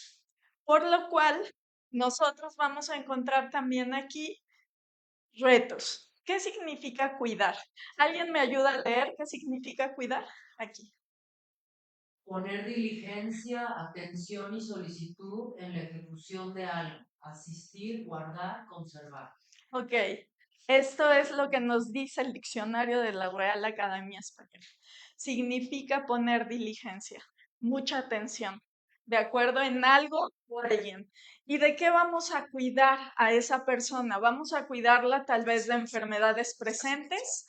Por lo cual, nosotros vamos a encontrar también aquí retos. ¿Qué significa cuidar? ¿Alguien me ayuda a leer qué significa cuidar? Aquí. Poner diligencia, atención y solicitud en la ejecución de algo. Asistir, guardar, conservar. Ok, esto es lo que nos dice el diccionario de la Real Academia Española. Significa poner diligencia, mucha atención, de acuerdo en algo o alguien. ¿Y de qué vamos a cuidar a esa persona? Vamos a cuidarla tal vez de enfermedades presentes,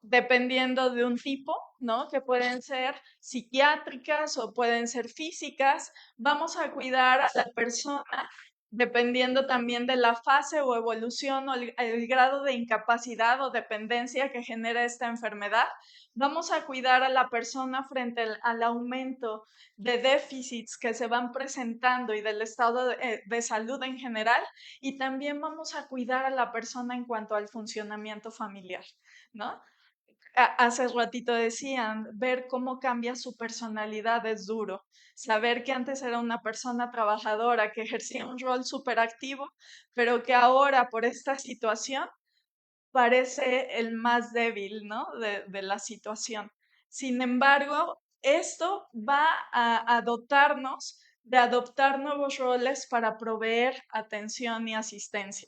dependiendo de un tipo, ¿no? Que pueden ser psiquiátricas o pueden ser físicas. Vamos a cuidar a la persona dependiendo también de la fase o evolución o el grado de incapacidad o dependencia que genera esta enfermedad. Vamos a cuidar a la persona frente al aumento de déficits que se van presentando y del estado de salud en general. Y también vamos a cuidar a la persona en cuanto al funcionamiento familiar, ¿no? Hace ratito decían, ver cómo cambia su personalidad es duro. Saber que antes era una persona trabajadora que ejercía un rol súper activo, pero que ahora por esta situación parece el más débil, ¿no? De la situación. Sin embargo, esto va a dotarnos de adoptar nuevos roles para proveer atención y asistencia.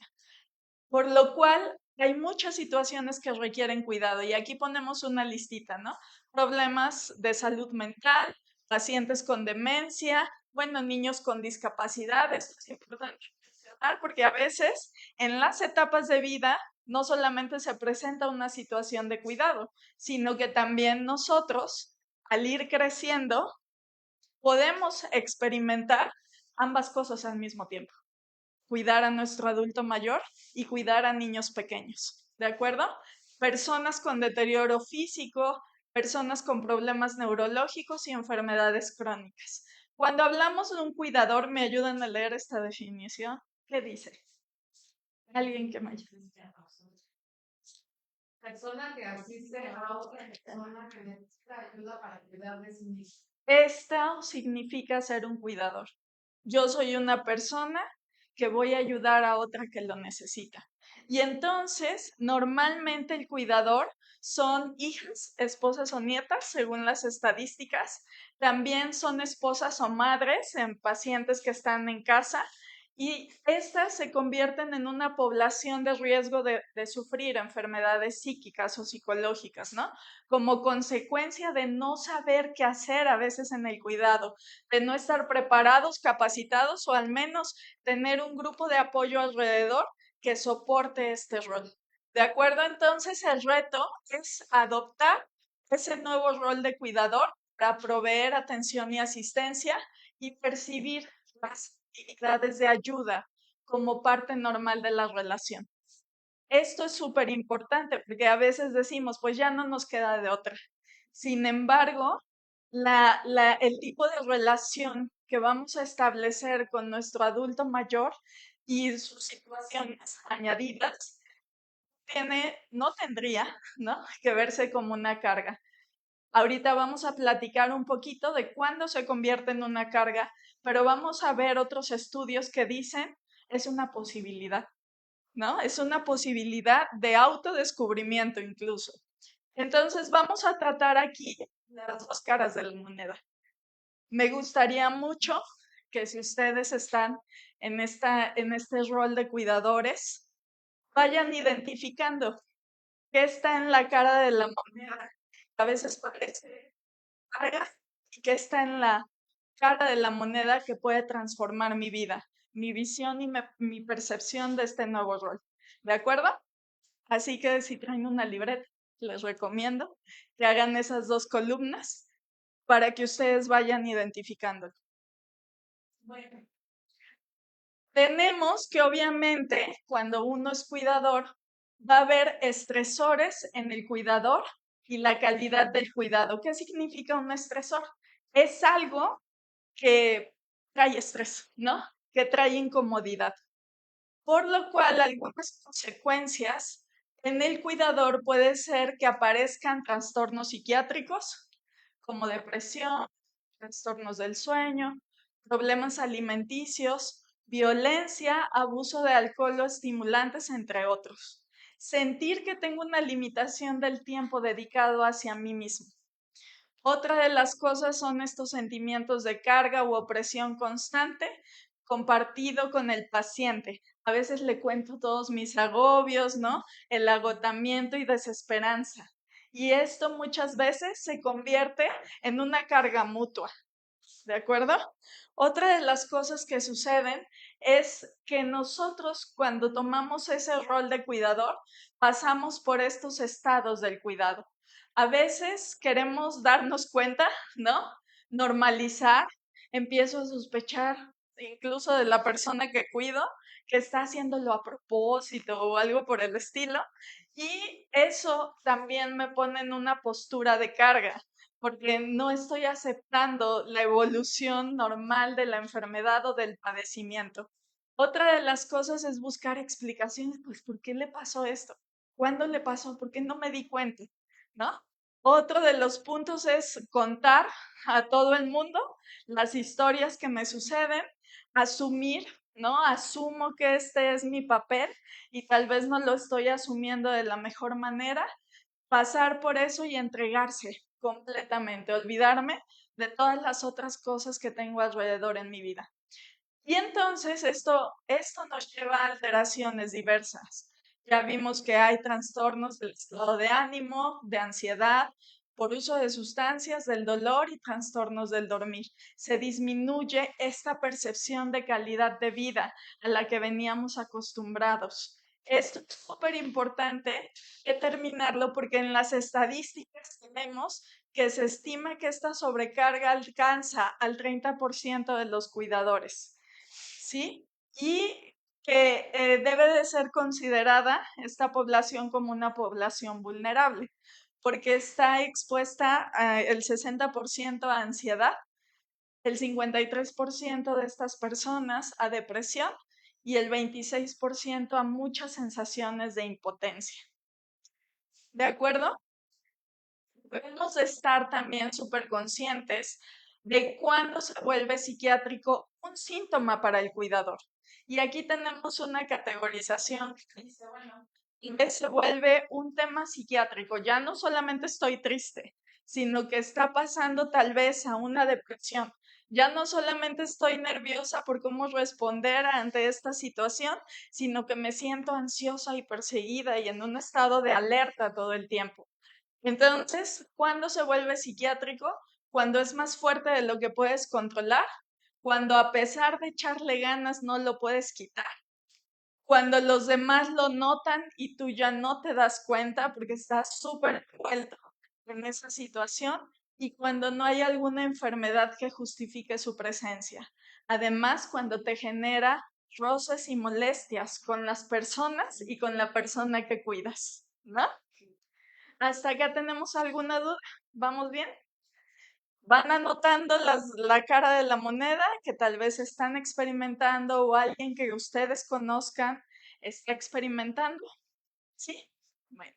Por lo cual, hay muchas situaciones que requieren cuidado y aquí ponemos una listita, ¿no? Problemas de salud mental, pacientes con demencia, bueno, niños con discapacidad, esto es importante mencionar porque a veces en las etapas de vida no solamente se presenta una situación de cuidado, sino que también nosotros, al ir creciendo, podemos experimentar ambas cosas al mismo tiempo. Cuidar a nuestro adulto mayor y cuidar a niños pequeños, ¿de acuerdo? Personas con deterioro físico, personas con problemas neurológicos y enfermedades crónicas. Cuando hablamos de un cuidador, ¿me ayudan a leer esta definición? ¿Qué dice? Alguien que me ayude. Persona que asiste a otra persona que necesita ayuda para cuidar de sí misma. Esto significa ser un cuidador. Yo soy una persona que voy a ayudar a otra que lo necesita. Y entonces, normalmente el cuidador son hijas, esposas o nietas, según las estadísticas. También son esposas o madres en pacientes que están en casa. Y estas se convierten en una población de riesgo de sufrir enfermedades psíquicas o psicológicas, ¿no? Como consecuencia de no saber qué hacer a veces en el cuidado, de no estar preparados, capacitados o al menos tener un grupo de apoyo alrededor que soporte este rol. ¿De acuerdo? Entonces el reto es adoptar ese nuevo rol de cuidador para proveer atención y asistencia y percibir las actividades de ayuda como parte normal de la relación. Esto es súper importante porque a veces decimos, pues ya no nos queda de otra. Sin embargo, el tipo de relación que vamos a establecer con nuestro adulto mayor y sus situaciones añadidas no tendría, ¿no?, que verse como una carga. Ahorita vamos a platicar un poquito de cuándo se convierte en una carga, pero vamos a ver otros estudios que dicen es una posibilidad, ¿no? Es una posibilidad de autodescubrimiento incluso. Entonces vamos a tratar aquí las dos caras de la moneda. Me gustaría mucho que si ustedes están en este rol de cuidadores, vayan identificando qué está en la cara de la moneda. A veces parece carga y qué está en la cara de la moneda que puede transformar mi vida, mi visión y mi percepción de este nuevo rol. ¿De acuerdo? Así que si traen una libreta, les recomiendo que hagan esas dos columnas para que ustedes vayan identificando. Bueno, tenemos que obviamente cuando uno es cuidador va a haber estresores en el cuidador y la calidad del cuidado. ¿Qué significa un estresor? Es algo que trae estrés, ¿no? Que trae incomodidad. Por lo cual algunas consecuencias en el cuidador puede ser que aparezcan trastornos psiquiátricos como depresión, trastornos del sueño, problemas alimenticios, violencia, abuso de alcohol o estimulantes, entre otros. Sentir que tengo una limitación del tiempo dedicado hacia mí mismo. Otra de las cosas son estos sentimientos de carga u opresión constante compartido con el paciente. A veces le cuento todos mis agobios, ¿no? El agotamiento y desesperanza. Y esto muchas veces se convierte en una carga mutua. ¿De acuerdo? Otra de las cosas que suceden es que nosotros cuando tomamos ese rol de cuidador pasamos por estos estados del cuidado. A veces queremos darnos cuenta, ¿no? Normalizar, empiezo a sospechar incluso de la persona que cuido que está haciéndolo a propósito o algo por el estilo, y eso también me pone en una postura de carga porque no estoy aceptando la evolución normal de la enfermedad o del padecimiento. Otra de las cosas es buscar explicaciones, pues, ¿por qué le pasó esto? ¿Cuándo le pasó? ¿Por qué no me di cuenta? ¿No? Otro de los puntos es contar a todo el mundo las historias que me suceden, asumir, ¿no? Asumo que este es mi papel y tal vez no lo estoy asumiendo de la mejor manera, pasar por eso y entregarse completamente, olvidarme de todas las otras cosas que tengo alrededor en mi vida. Y entonces esto nos lleva a alteraciones diversas. Ya vimos que hay trastornos del estado de ánimo, de ansiedad, por uso de sustancias, del dolor y trastornos del dormir. Se disminuye esta percepción de calidad de vida a la que veníamos acostumbrados. Esto es súper importante determinarlo porque en las estadísticas tenemos que se estima que esta sobrecarga alcanza al 30% de los cuidadores. ¿sí? Y que debe de ser considerada esta población como una población vulnerable, porque está expuesta el 60% a ansiedad, el 53% de estas personas a depresión y el 26% a muchas sensaciones de impotencia. ¿De acuerdo? Debemos estar también súper conscientes de cuándo se vuelve psiquiátrico un síntoma para el cuidador. Y aquí tenemos una categorización que dice, bueno, que se vuelve un tema psiquiátrico. Ya no solamente estoy triste, sino que está pasando tal vez a una depresión. Ya no solamente estoy nerviosa por cómo responder ante esta situación, sino que me siento ansiosa y perseguida y en un estado de alerta todo el tiempo. Entonces, ¿cuándo se vuelve psiquiátrico? Cuando es más fuerte de lo que puedes controlar, cuando a pesar de echarle ganas no lo puedes quitar, cuando los demás lo notan y tú ya no te das cuenta porque estás súper envuelto en esa situación y cuando no hay alguna enfermedad que justifique su presencia. Además, cuando te genera roces y molestias con las personas y con la persona que cuidas, ¿no? ¿Hasta acá tenemos alguna duda? ¿Vamos bien? Van anotando la cara de la moneda que tal vez están experimentando o alguien que ustedes conozcan está experimentando. ¿Sí? Bueno.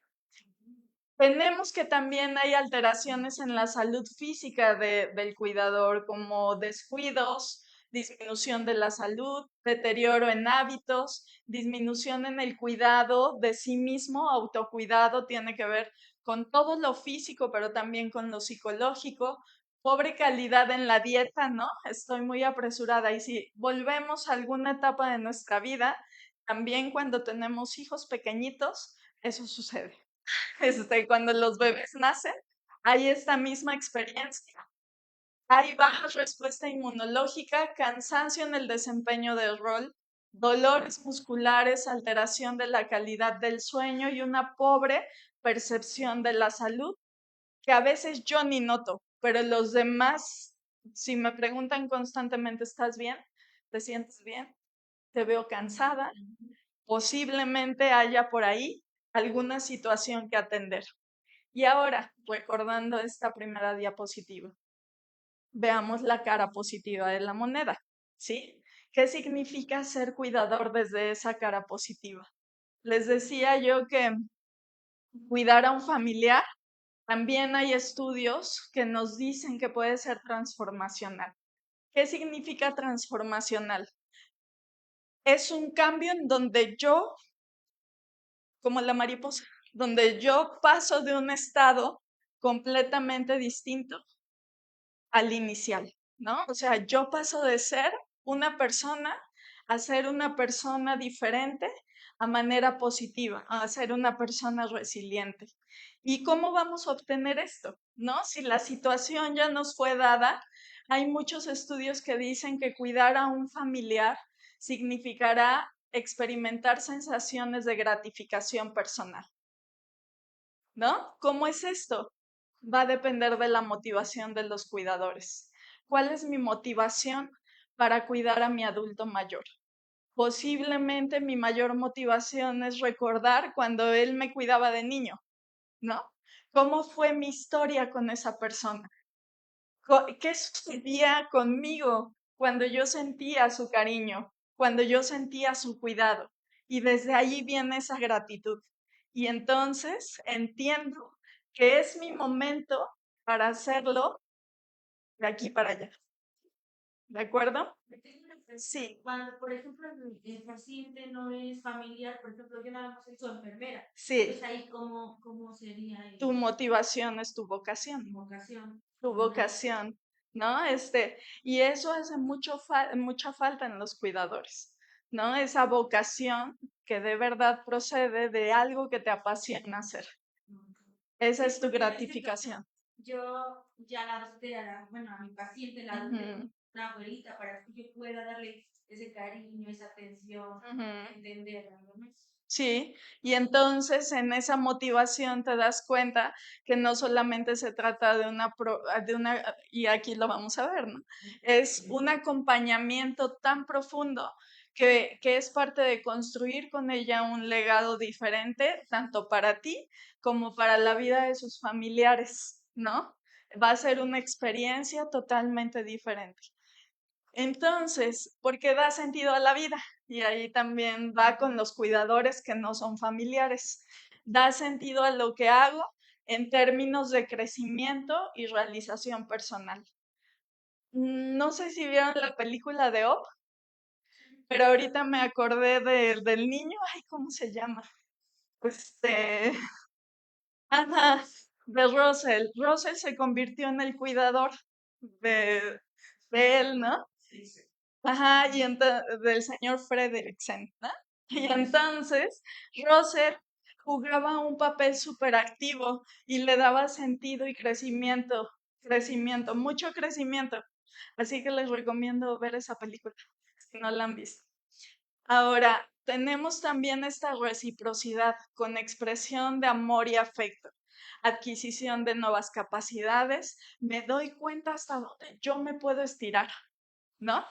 Tenemos que también hay alteraciones en la salud física del cuidador, como descuidos, disminución de la salud, deterioro en hábitos, disminución en el cuidado de sí mismo, autocuidado tiene que ver con todo lo físico, pero también con lo psicológico, pobre calidad en la dieta, ¿no? Estoy muy apresurada y si volvemos a alguna etapa de nuestra vida, también cuando tenemos hijos pequeñitos, eso sucede. Cuando los bebés nacen, hay esta misma experiencia. Hay baja respuesta inmunológica, cansancio en el desempeño del rol, dolores musculares, alteración de la calidad del sueño y una pobre percepción de la salud que a veces yo ni noto, pero los demás, si me preguntan constantemente, ¿estás bien? ¿Te sientes bien? Te veo cansada. Posiblemente haya por ahí alguna situación que atender. Y ahora, recordando esta primera diapositiva, veamos la cara positiva de la moneda, ¿sí? ¿Qué significa ser cuidador desde esa cara positiva? Les decía yo que cuidar a un familiar, también hay estudios que nos dicen que puede ser transformacional. ¿Qué significa transformacional? Es un cambio en donde yo, como la mariposa, donde yo paso de un estado completamente distinto al inicial, ¿no? O sea, yo paso de ser una persona a ser una persona diferente a manera positiva, a ser una persona resiliente. ¿Y cómo vamos a obtener esto? ¿No? Si la situación ya nos fue dada, hay muchos estudios que dicen que cuidar a un familiar significará experimentar sensaciones de gratificación personal, ¿no? ¿Cómo es esto? Va a depender de la motivación de los cuidadores. ¿Cuál es mi motivación para cuidar a mi adulto mayor? Posiblemente mi mayor motivación es recordar cuando él me cuidaba de niño, ¿no? ¿Cómo fue mi historia con esa persona? ¿Qué sucedía conmigo cuando yo sentía su cariño, cuando yo sentía su cuidado? Y desde ahí viene esa gratitud. Y entonces entiendo que es mi momento para hacerlo de aquí para allá. ¿De acuerdo? Sí, Cuando, por ejemplo, el paciente no es familiar, por ejemplo, yo nada más soy su enfermera. sí. Entonces ahí cómo sería Tu motivación es tu mi vocación. vocación. Tu vocación, ¿no? Y eso hace mucha falta en los cuidadores, ¿no? Esa vocación que de verdad procede de algo que te apasiona hacer. Esa es tu Porque, por ejemplo, gratificación. yo ya la adopté bueno, a mi paciente la adopté Ujú, como una abuelita para que yo pueda darle ese cariño, esa atención, ujú. entenderla, ¿no? Sí, y entonces en esa motivación te das cuenta que no solamente se trata de y aquí lo vamos a ver, ¿no? Es un acompañamiento tan profundo que es parte de construir con ella un legado diferente, tanto para ti como para la vida de sus familiares, ¿no? Va a ser una experiencia totalmente diferente. Entonces, porque da sentido a la vida. Y ahí también va con los cuidadores que no son familiares. Da sentido a lo que hago en términos de crecimiento y realización personal. No sé si vieron la película de Up, pero ahorita me acordé del niño, ay, ¿cómo se llama? Este, ajá, de Russell. Russell se convirtió en el cuidador de, de él, ¿no? Ajá, y del señor Frederiksen, ¿no? Y entonces Russell jugaba un papel súper activo y le daba sentido y crecimiento, mucho crecimiento. Así que les recomiendo ver esa película, si no la han visto. Ahora, tenemos también esta reciprocidad con expresión de amor y afecto, adquisición de nuevas capacidades, me doy cuenta hasta dónde yo me puedo estirar, ¿no?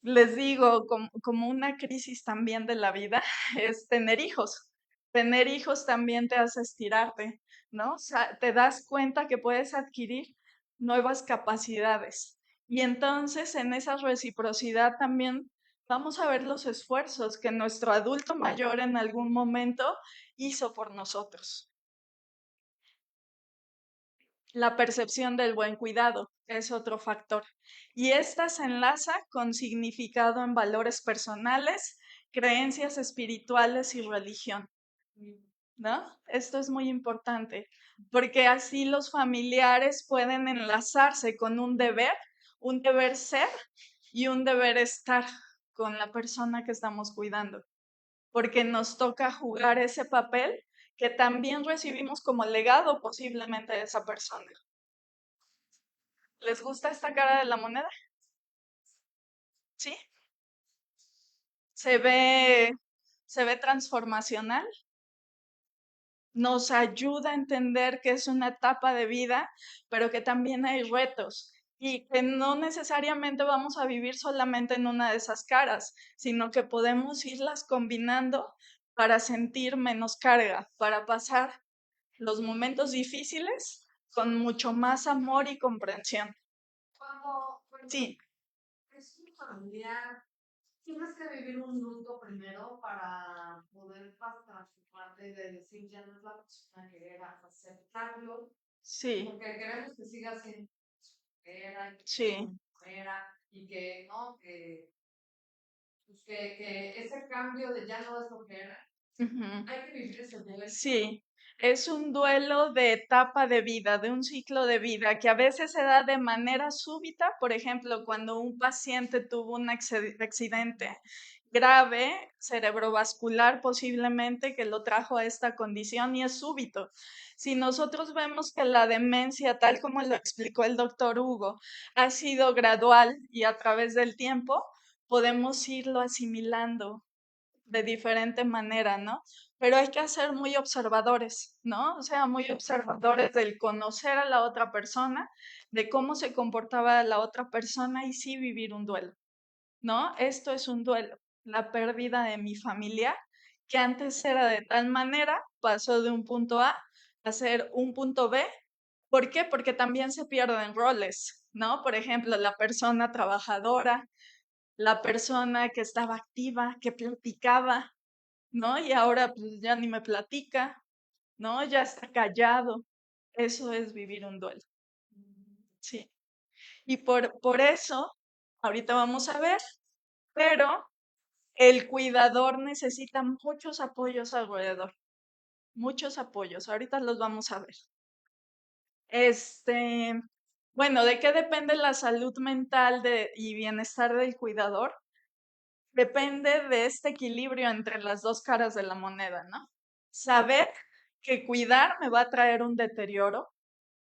Les digo, como una crisis también de la vida, es tener hijos. Tener hijos también te hace estirarte, ¿no? O sea, te das cuenta que puedes adquirir nuevas capacidades. Y entonces en esa reciprocidad también vamos a ver los esfuerzos que nuestro adulto mayor en algún momento hizo por nosotros. La percepción del buen cuidado es otro factor. Y esta se enlaza con significado en valores personales, creencias espirituales y religión, ¿no? Esto es muy importante, porque así los familiares pueden enlazarse con un deber ser y un deber estar con la persona que estamos cuidando, porque nos toca jugar ese papel que también recibimos como legado posiblemente de esa persona. ¿Les gusta esta cara de la moneda? ¿Sí? Se ve, se ve transformacional. Nos ayuda a entender que es una etapa de vida, pero que también hay retos y que no necesariamente vamos a vivir solamente en una de esas caras, sino que podemos irlas combinando para sentir menos carga, para pasar los momentos difíciles con mucho más amor y comprensión. Cuando Sí. es un familiar, tienes que vivir un luto primero para poder pasar su parte de decir ya no es la persona que era, aceptarlo, Sí, porque queremos que siga siendo que era, sí. era, y que no, pues que ese cambio de ya no es lo que era, Ujú. hay que vivir ese duelo. Sí, es un duelo de etapa de vida, de un ciclo de vida que a veces se da de manera súbita, por ejemplo, cuando un paciente tuvo un accidente grave, cerebrovascular posiblemente, que lo trajo a esta condición y es súbito. Si nosotros vemos que la demencia, tal como lo explicó el doctor Hugo, ha sido gradual y a través del tiempo, podemos irlo asimilando de diferente manera, ¿no? Pero hay que ser muy observadores, ¿no? O sea, muy observadores del conocer a la otra persona, de cómo se comportaba la otra persona y sí vivir un duelo, ¿no? Esto es un duelo, la pérdida de mi familia, que antes era de tal manera, pasó de un punto A a ser un punto B. ¿Por qué? Porque también se pierden roles, ¿no? Por ejemplo, la persona trabajadora, la persona que estaba activa, que platicaba, ¿no? Y ahora pues ya ni me platica, ¿no? Ya está callado. Eso es vivir un duelo, sí. Y por eso, ahorita vamos a ver, pero el cuidador necesita muchos apoyos alrededor, muchos apoyos. Ahorita los vamos a ver. Bueno, ¿de qué depende la salud mental y bienestar del cuidador? Depende de este equilibrio entre las dos caras de la moneda, ¿no? Saber que cuidar me va a traer un deterioro,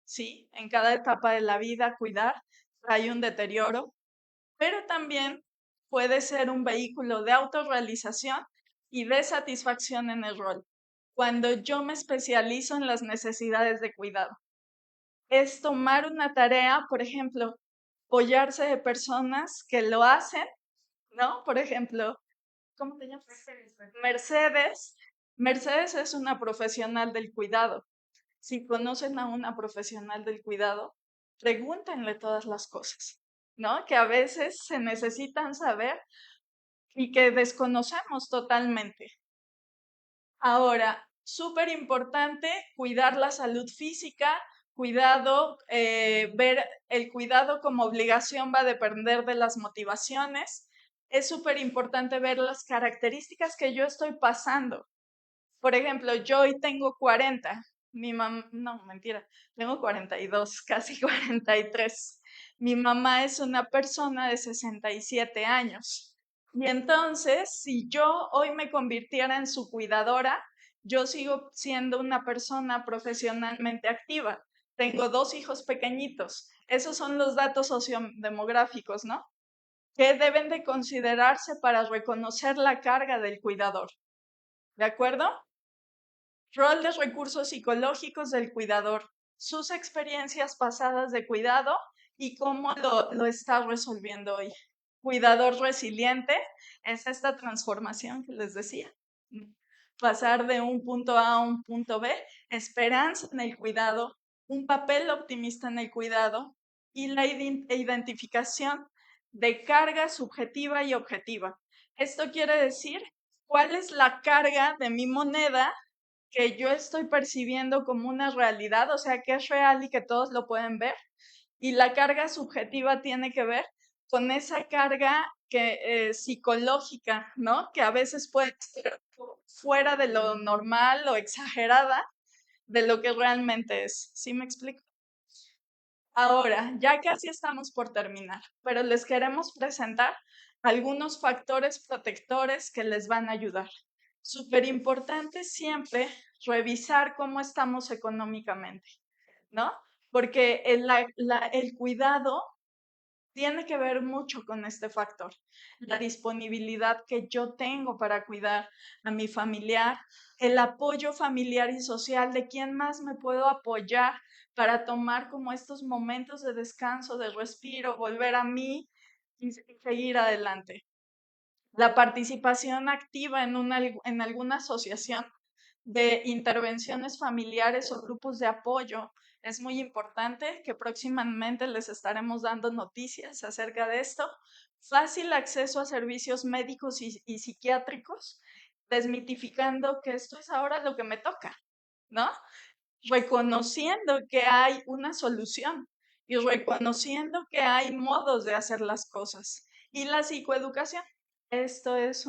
¿sí? En cada etapa de la vida, cuidar trae un deterioro, pero también puede ser un vehículo de autorrealización y de satisfacción en el rol. Cuando yo me especializo en las necesidades de cuidado. Es tomar una tarea, por ejemplo, apoyarse de personas que lo hacen, ¿no? Por ejemplo, ¿cómo te llamas? Mercedes. Mercedes es una profesional del cuidado. Si conocen a una profesional del cuidado, pregúntenle todas las cosas, ¿no? Que a veces se necesitan saber y que desconocemos totalmente. Ahora, súper importante cuidar la salud física, cuidado, ver el cuidado como obligación va a depender de las motivaciones. Es súper importante ver las características que yo estoy pasando. Por ejemplo, yo hoy tengo 40, mi mamá, no, mentira, tengo 42, casi 43. Mi mamá es una persona de 67 años. Y entonces, si yo hoy me convirtiera en su cuidadora, yo sigo siendo una persona profesionalmente activa. Tengo 2 hijos pequeñitos. Esos son los datos sociodemográficos, ¿no? Que deben de considerarse para reconocer la carga del cuidador. ¿De acuerdo? Rol de recursos psicológicos del cuidador, sus experiencias pasadas de cuidado y cómo lo está resolviendo hoy. Cuidador resiliente es esta transformación que les decía. Pasar de un punto A a un punto B, esperanza en el cuidado, un papel optimista en el cuidado y la identificación de carga subjetiva y objetiva. Esto quiere decir cuál es la carga de mi moneda que yo estoy percibiendo como una realidad, o sea, que es real y que todos lo pueden ver. Y la carga subjetiva tiene que ver con esa carga psicológica, ¿no? Que a veces puede ser fuera de lo normal o exagerada de lo que realmente es. ¿Sí me explico? Ahora, ya casi estamos por terminar, pero les queremos presentar algunos factores protectores que les van a ayudar. Súper importante siempre revisar cómo estamos económicamente, ¿no? Porque el cuidado tiene que ver mucho con este factor, la disponibilidad que yo tengo para cuidar a mi familiar, el apoyo familiar y social de quién más me puedo apoyar para tomar como estos momentos de descanso, de respiro, volver a mí y seguir adelante. La participación activa en alguna asociación de intervenciones familiares o grupos de apoyo es muy importante, que próximamente les estaremos dando noticias acerca de esto. Fácil acceso a servicios médicos y psiquiátricos, desmitificando que esto es ahora lo que me toca, ¿no? Reconociendo que hay una solución y reconociendo que hay modos de hacer las cosas. Y la psicoeducación. Esto es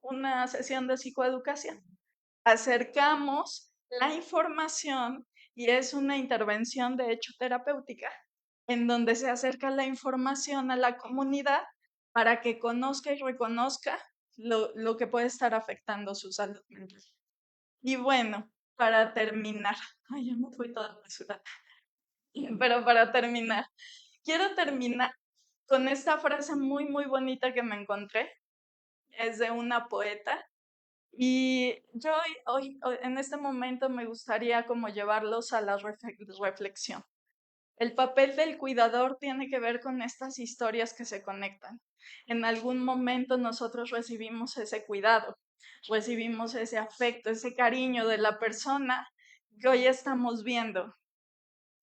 una sesión de psicoeducación. Acercamos la información y es una intervención de hecho terapéutica en donde se acerca la información a la comunidad para que conozca y reconozca lo que puede estar afectando su salud mental. Y bueno, para terminar, ay, yo me fui toda apresurada, pero para terminar, quiero terminar con esta frase muy, muy bonita que me encontré. Es de una poeta. Y yo hoy, en este momento me gustaría como llevarlos a la reflexión. El papel del cuidador tiene que ver con estas historias que se conectan. En algún momento nosotros recibimos ese cuidado, recibimos ese afecto, ese cariño de la persona que hoy estamos viendo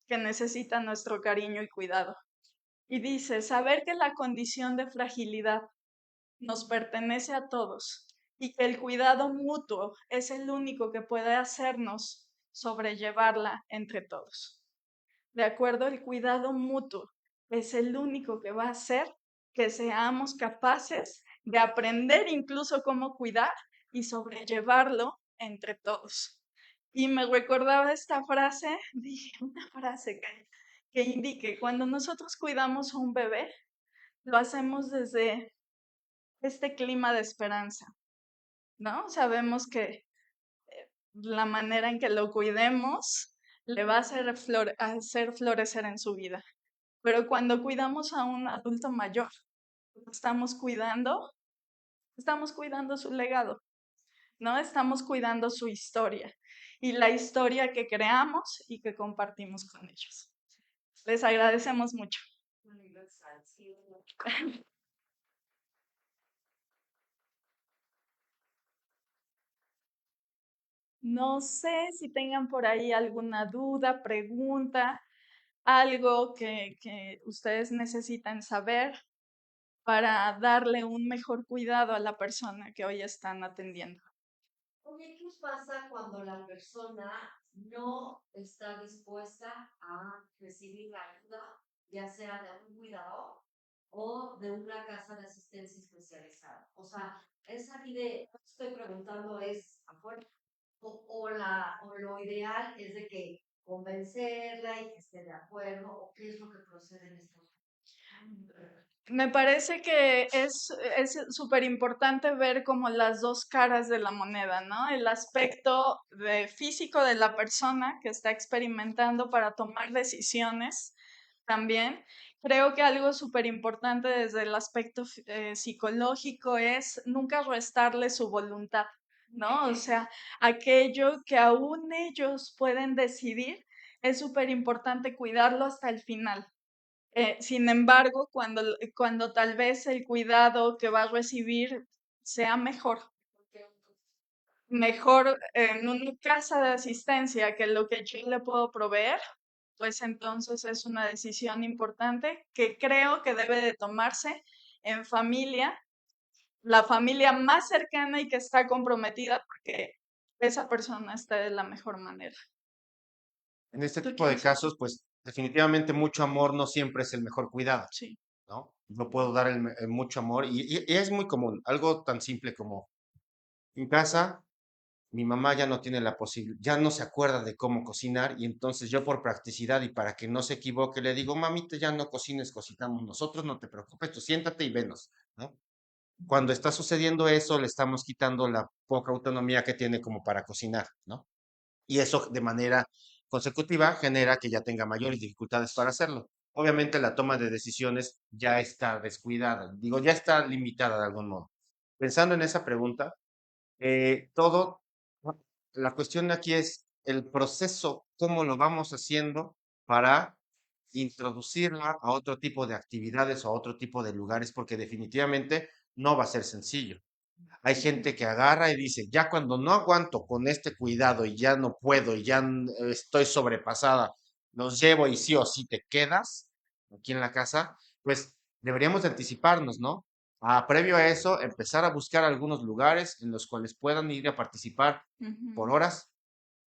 que necesita nuestro cariño y cuidado. Y dice, saber que la condición de fragilidad nos pertenece a todos y que el cuidado mutuo es el único que puede hacernos sobrellevarla entre todos. ¿De acuerdo? El cuidado mutuo es el único que va a hacer que seamos capaces de aprender incluso cómo cuidar y sobrellevarlo entre todos. Y me recordaba esta frase, dije una frase que indique, cuando nosotros cuidamos a un bebé, lo hacemos desde este clima de esperanza, ¿no? Sabemos que la manera en que lo cuidemos le va a hacer florecer en su vida. Pero cuando cuidamos a un adulto mayor, estamos cuidando su legado. ¿no? Estamos cuidando su historia y la historia que creamos y que compartimos con ellos. Les agradecemos mucho. No sé si tengan por ahí alguna duda, pregunta, algo que ustedes necesitan saber para darle un mejor cuidado a la persona que hoy están atendiendo. Oye, ¿qué pasa cuando la persona no está dispuesta a recibir la ayuda, ya sea de un cuidador o de una casa de asistencia especializada? O sea, es aquí de, no estoy preguntando es afuera, o lo ideal es de que convencerla y que esté de acuerdo, o qué es lo que procede en estos casos. Me parece que es súper importante ver como las dos caras de la moneda, ¿no? El aspecto físico de la persona que está experimentando para tomar decisiones también. Creo que algo súper importante desde el aspecto psicológico es nunca restarle su voluntad, ¿no? O sea, aquello que aún ellos pueden decidir, es súper importante cuidarlo hasta el final. Sin embargo, cuando tal vez el cuidado que va a recibir sea mejor en una casa de asistencia que lo que yo le puedo proveer, pues entonces es una decisión importante que creo que debe de tomarse en familia, la familia más cercana y que está comprometida porque esa persona esté de la mejor manera. En este ¿Tú tipo de quieres? casos, pues definitivamente mucho amor no siempre es el mejor cuidado, Sí. ¿no? No puedo dar mucho amor y es muy común, algo tan simple como en casa, mi mamá ya no tiene la posibilidad, ya no se acuerda de cómo cocinar y entonces yo por practicidad y para que no se equivoque le digo, mamita, ya no cocines, cocinamos nosotros, no te preocupes, tú siéntate y venos, ¿no? Cuando está sucediendo eso, le estamos quitando la poca autonomía que tiene como para cocinar, ¿no? Y eso de manera consecutiva genera que ya tenga mayores dificultades para hacerlo. Obviamente la toma de decisiones ya está descuidada, digo, ya está limitada de algún modo. Pensando en esa pregunta, todo, la cuestión aquí es el proceso, cómo lo vamos haciendo para introducirla a otro tipo de actividades o a otro tipo de lugares, porque definitivamente no va a ser sencillo. Hay gente que agarra y dice, ya cuando no aguanto con este cuidado y ya no puedo y ya estoy sobrepasada, los llevo y sí o sí te quedas aquí en la casa, pues deberíamos de anticiparnos, ¿no? Previo a eso, empezar a buscar algunos lugares en los cuales puedan ir a participar por Ujú. horas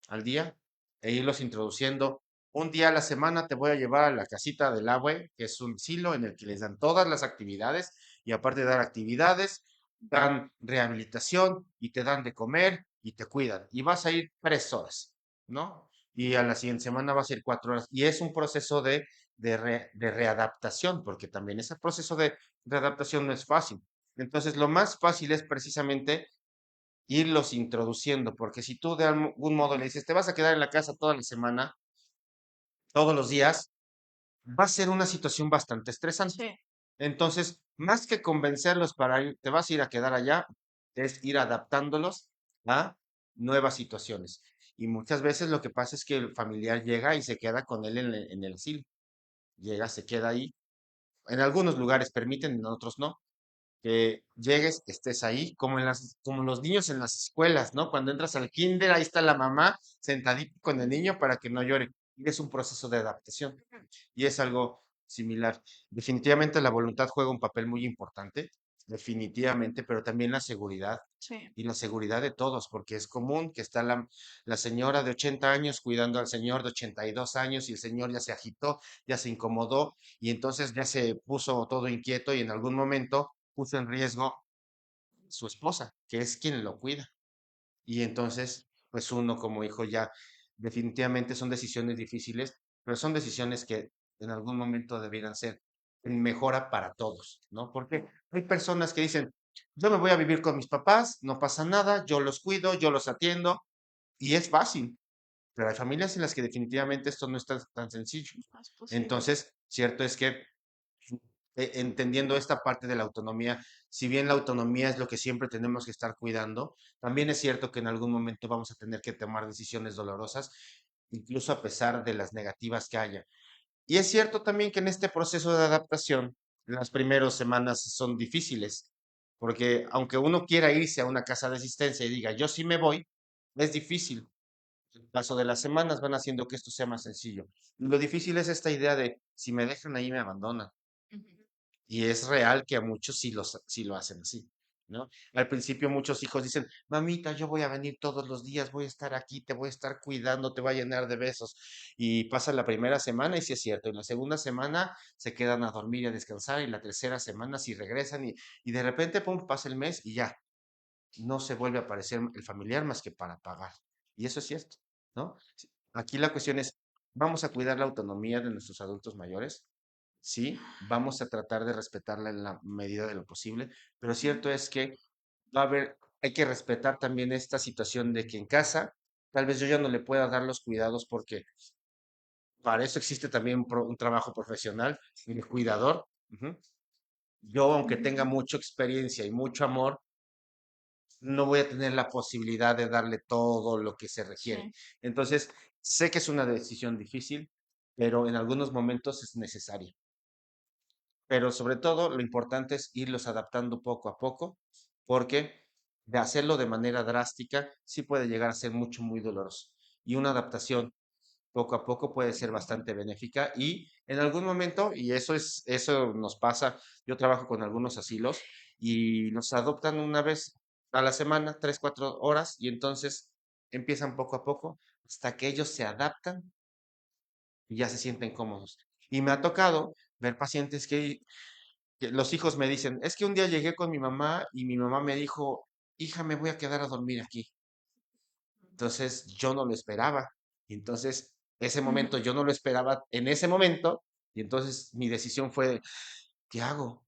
al día e irlos introduciendo. Un día a la semana te voy a llevar a la casita del abue, que es un silo en el que les dan todas las actividades y aparte de dar actividades, dan rehabilitación y te dan de comer y te cuidan. Y vas a ir 3 horas, ¿no? Y a la siguiente semana vas a ir 4 horas. Y es un proceso de readaptación, porque también ese proceso de readaptación no es fácil. Entonces, lo más fácil es precisamente irlos introduciendo, porque si tú de algún modo le dices, te vas a quedar en la casa toda la semana, todos los días, va a ser una situación bastante estresante. Sí. Entonces, más que convencerlos para ir, te vas a ir a quedar allá, es ir adaptándolos a nuevas situaciones. Y muchas veces lo que pasa es que el familiar llega y se queda con él en el asilo. Llega, se queda ahí. En algunos lugares permiten, en otros no que llegues, estés ahí, como los niños en las escuelas, ¿no? Cuando entras al kinder, ahí está la mamá sentadita con el niño para que no llore. Y es un proceso de adaptación. Y es algo similar. Definitivamente la voluntad juega un papel muy importante, definitivamente, pero también la seguridad. Sí. Y la seguridad de todos, porque es común que está la señora de 80 años cuidando al señor de 82 años y el señor ya se agitó, ya se incomodó y entonces ya se puso todo inquieto y en algún momento puso en riesgo su esposa, que es quien lo cuida. Y entonces, pues uno como hijo ya definitivamente son decisiones difíciles, pero son decisiones que en algún momento debieran ser en mejora para todos, ¿no? Porque hay personas que dicen, yo me voy a vivir con mis papás, no pasa nada, yo los cuido, yo los atiendo, y es fácil, pero hay familias en las que definitivamente esto no está tan sencillo. No es posible. Entonces, cierto es que entendiendo esta parte de la autonomía, si bien la autonomía es lo que siempre tenemos que estar cuidando, también es cierto que en algún momento vamos a tener que tomar decisiones dolorosas, incluso a pesar de las negativas que haya. Y es cierto también que en este proceso de adaptación, las primeras semanas son difíciles, porque aunque uno quiera irse a una casa de asistencia y diga, yo sí me voy, es difícil. El paso de las semanas van haciendo que esto sea más sencillo. Lo difícil es esta idea de, si me dejan ahí, me abandonan. Y es real que a muchos sí lo hacen así, ¿no? Al principio muchos hijos dicen, mamita, yo voy a venir todos los días, voy a estar aquí, te voy a estar cuidando, te voy a llenar de besos. Y pasa la primera semana y sí es cierto, y la segunda semana se quedan a dormir y a descansar, y la tercera semana sí regresan y de repente, pum, pasa el mes y ya, no se vuelve a aparecer el familiar más que para pagar. Y eso es cierto, ¿no? Sí. Aquí la cuestión es, ¿vamos a cuidar la autonomía de nuestros adultos mayores? Sí, vamos a tratar de respetarla en la medida de lo posible, pero cierto es que va a haber, hay que respetar también esta situación de que en casa tal vez yo ya no le pueda dar los cuidados porque para eso existe también un trabajo profesional, el cuidador. Ujú. Yo, aunque tenga mucha experiencia y mucho amor, no voy a tener la posibilidad de darle todo lo que se requiere. Sí. Entonces, sé que es una decisión difícil, pero en algunos momentos es necesaria. Pero sobre todo lo importante es irlos adaptando poco a poco, porque de hacerlo de manera drástica sí puede llegar a ser mucho, muy doloroso. Y una adaptación poco a poco puede ser bastante benéfica y en algún momento, y eso nos pasa, yo trabajo con algunos asilos y nos adoptan una vez a la semana, 3, 4 horas, y entonces empiezan poco a poco hasta que ellos se adaptan y ya se sienten cómodos. Y me ha tocado ver pacientes que los hijos me dicen, es que un día llegué con mi mamá y mi mamá me dijo, hija, me voy a quedar a dormir aquí. Entonces yo no lo esperaba. Y entonces ese momento yo no lo esperaba en ese momento. Y entonces mi decisión fue, ¿qué hago?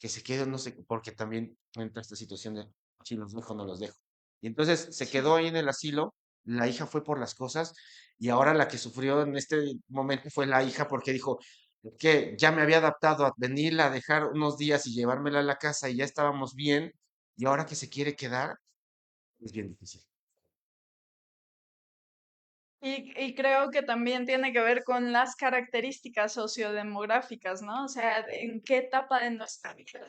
Que se quede, no sé, porque también entra esta situación de si los dejo o no los dejo. Y entonces se quedó ahí en el asilo, la hija fue por las cosas y ahora la que sufrió en este momento fue la hija porque dijo que ya me había adaptado a venirla a dejar unos días y llevármela a la casa y ya estábamos bien y ahora que se quiere quedar es bien difícil. Y creo que también tiene que ver con las características sociodemográficas, ¿no? O sea, en qué etapa de nuestra vida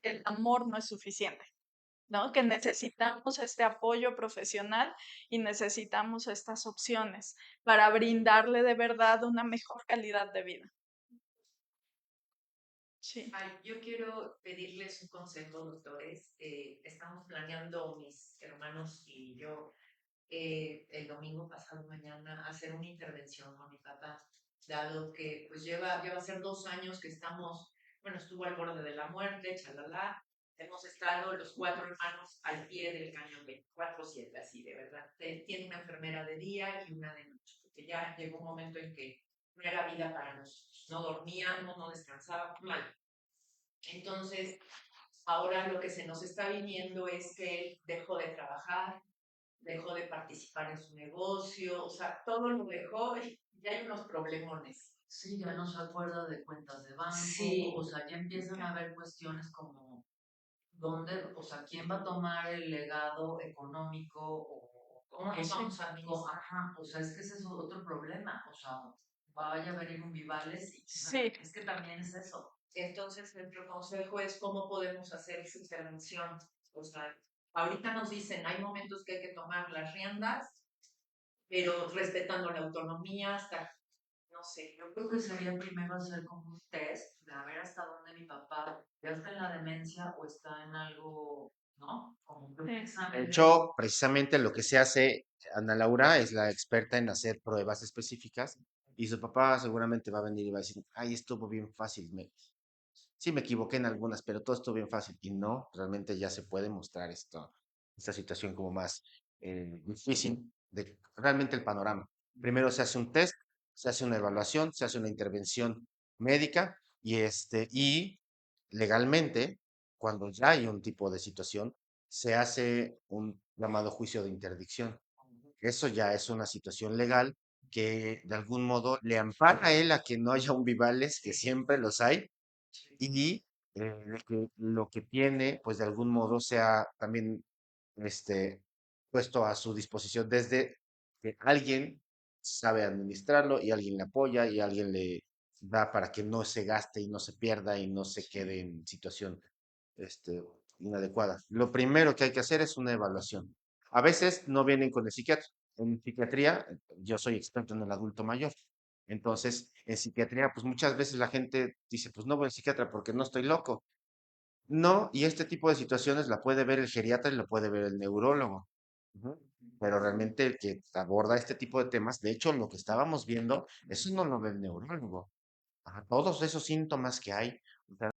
el amor no es suficiente, ¿no? Que necesitamos este apoyo profesional y necesitamos estas opciones para brindarle de verdad una mejor calidad de vida. Sí. Ay, yo quiero pedirles un consejo, doctores. Estamos planeando mis hermanos y yo el domingo pasado mañana hacer una intervención con mi papá, dado que pues lleva a ser 2 años que estamos, bueno, estuvo al borde de la muerte, chalala. Hemos estado los 4 hermanos al pie del cañón 24/7, así de verdad. Tiene una enfermera de día y una de noche, porque ya llegó un momento en que no era vida para nosotros. No dormíamos, no descansábamos, mal. Entonces, ahora lo que se nos está viniendo es que él dejó de trabajar, dejó de participar en su negocio, o sea, todo lo dejó y ya hay unos problemones. Sí, ya no se acuerda de cuentas de banco, Sí. o sea, ya empiezan a haber cuestiones como dónde, o sea, quién va a tomar el legado económico o ¿Cómo nos vamos a administrar? ajá, o sea, es que ese es otro problema, o sea, vaya a venir un Vivales y Sí. es que también es eso. Entonces, nuestro consejo es cómo podemos hacer esa intervención. O sea, ahorita nos dicen, hay momentos que hay que tomar las riendas, pero respetando la autonomía hasta, no sé, yo Creo que sería primero hacer como un test de a ver hasta dónde mi papá ya está en la demencia o está en algo, ¿no? Como un Sí. examen De de hecho, precisamente lo que se hace, Ana Laura es la experta en hacer pruebas específicas y su papá seguramente va a venir y va a decir, ay, estuvo bien fácil, sí me equivoqué en algunas, pero todo estuvo bien fácil. Y no, realmente ya se puede mostrar esta situación como más difícil de realmente el panorama. Primero se hace un test, se hace una evaluación, se hace una intervención médica y legalmente, cuando ya hay un tipo de situación, se hace un llamado juicio de interdicción. Eso ya es una situación legal que de algún modo le ampara a él a que no haya un Vivales, que siempre los hay, y de que lo que tiene, pues de algún modo sea también este, puesto a su disposición desde que alguien sabe administrarlo y alguien le apoya y alguien le da para que no se gaste y no se pierda y no se quede en situación este, inadecuada. Lo primero que hay que hacer es una evaluación. A veces no vienen con el psiquiatra. En psiquiatría, yo soy experto en el adulto mayor. Entonces, en psiquiatría, pues muchas veces la gente dice, pues no voy al psiquiatra porque no estoy loco. No, y este tipo de situaciones la puede ver el geriatra y lo puede ver el neurólogo. Ujú. Pero realmente el que aborda este tipo de temas, de hecho, lo que estábamos viendo, eso no lo ve el neurólogo. Ajá, todos esos síntomas que hay, o sea,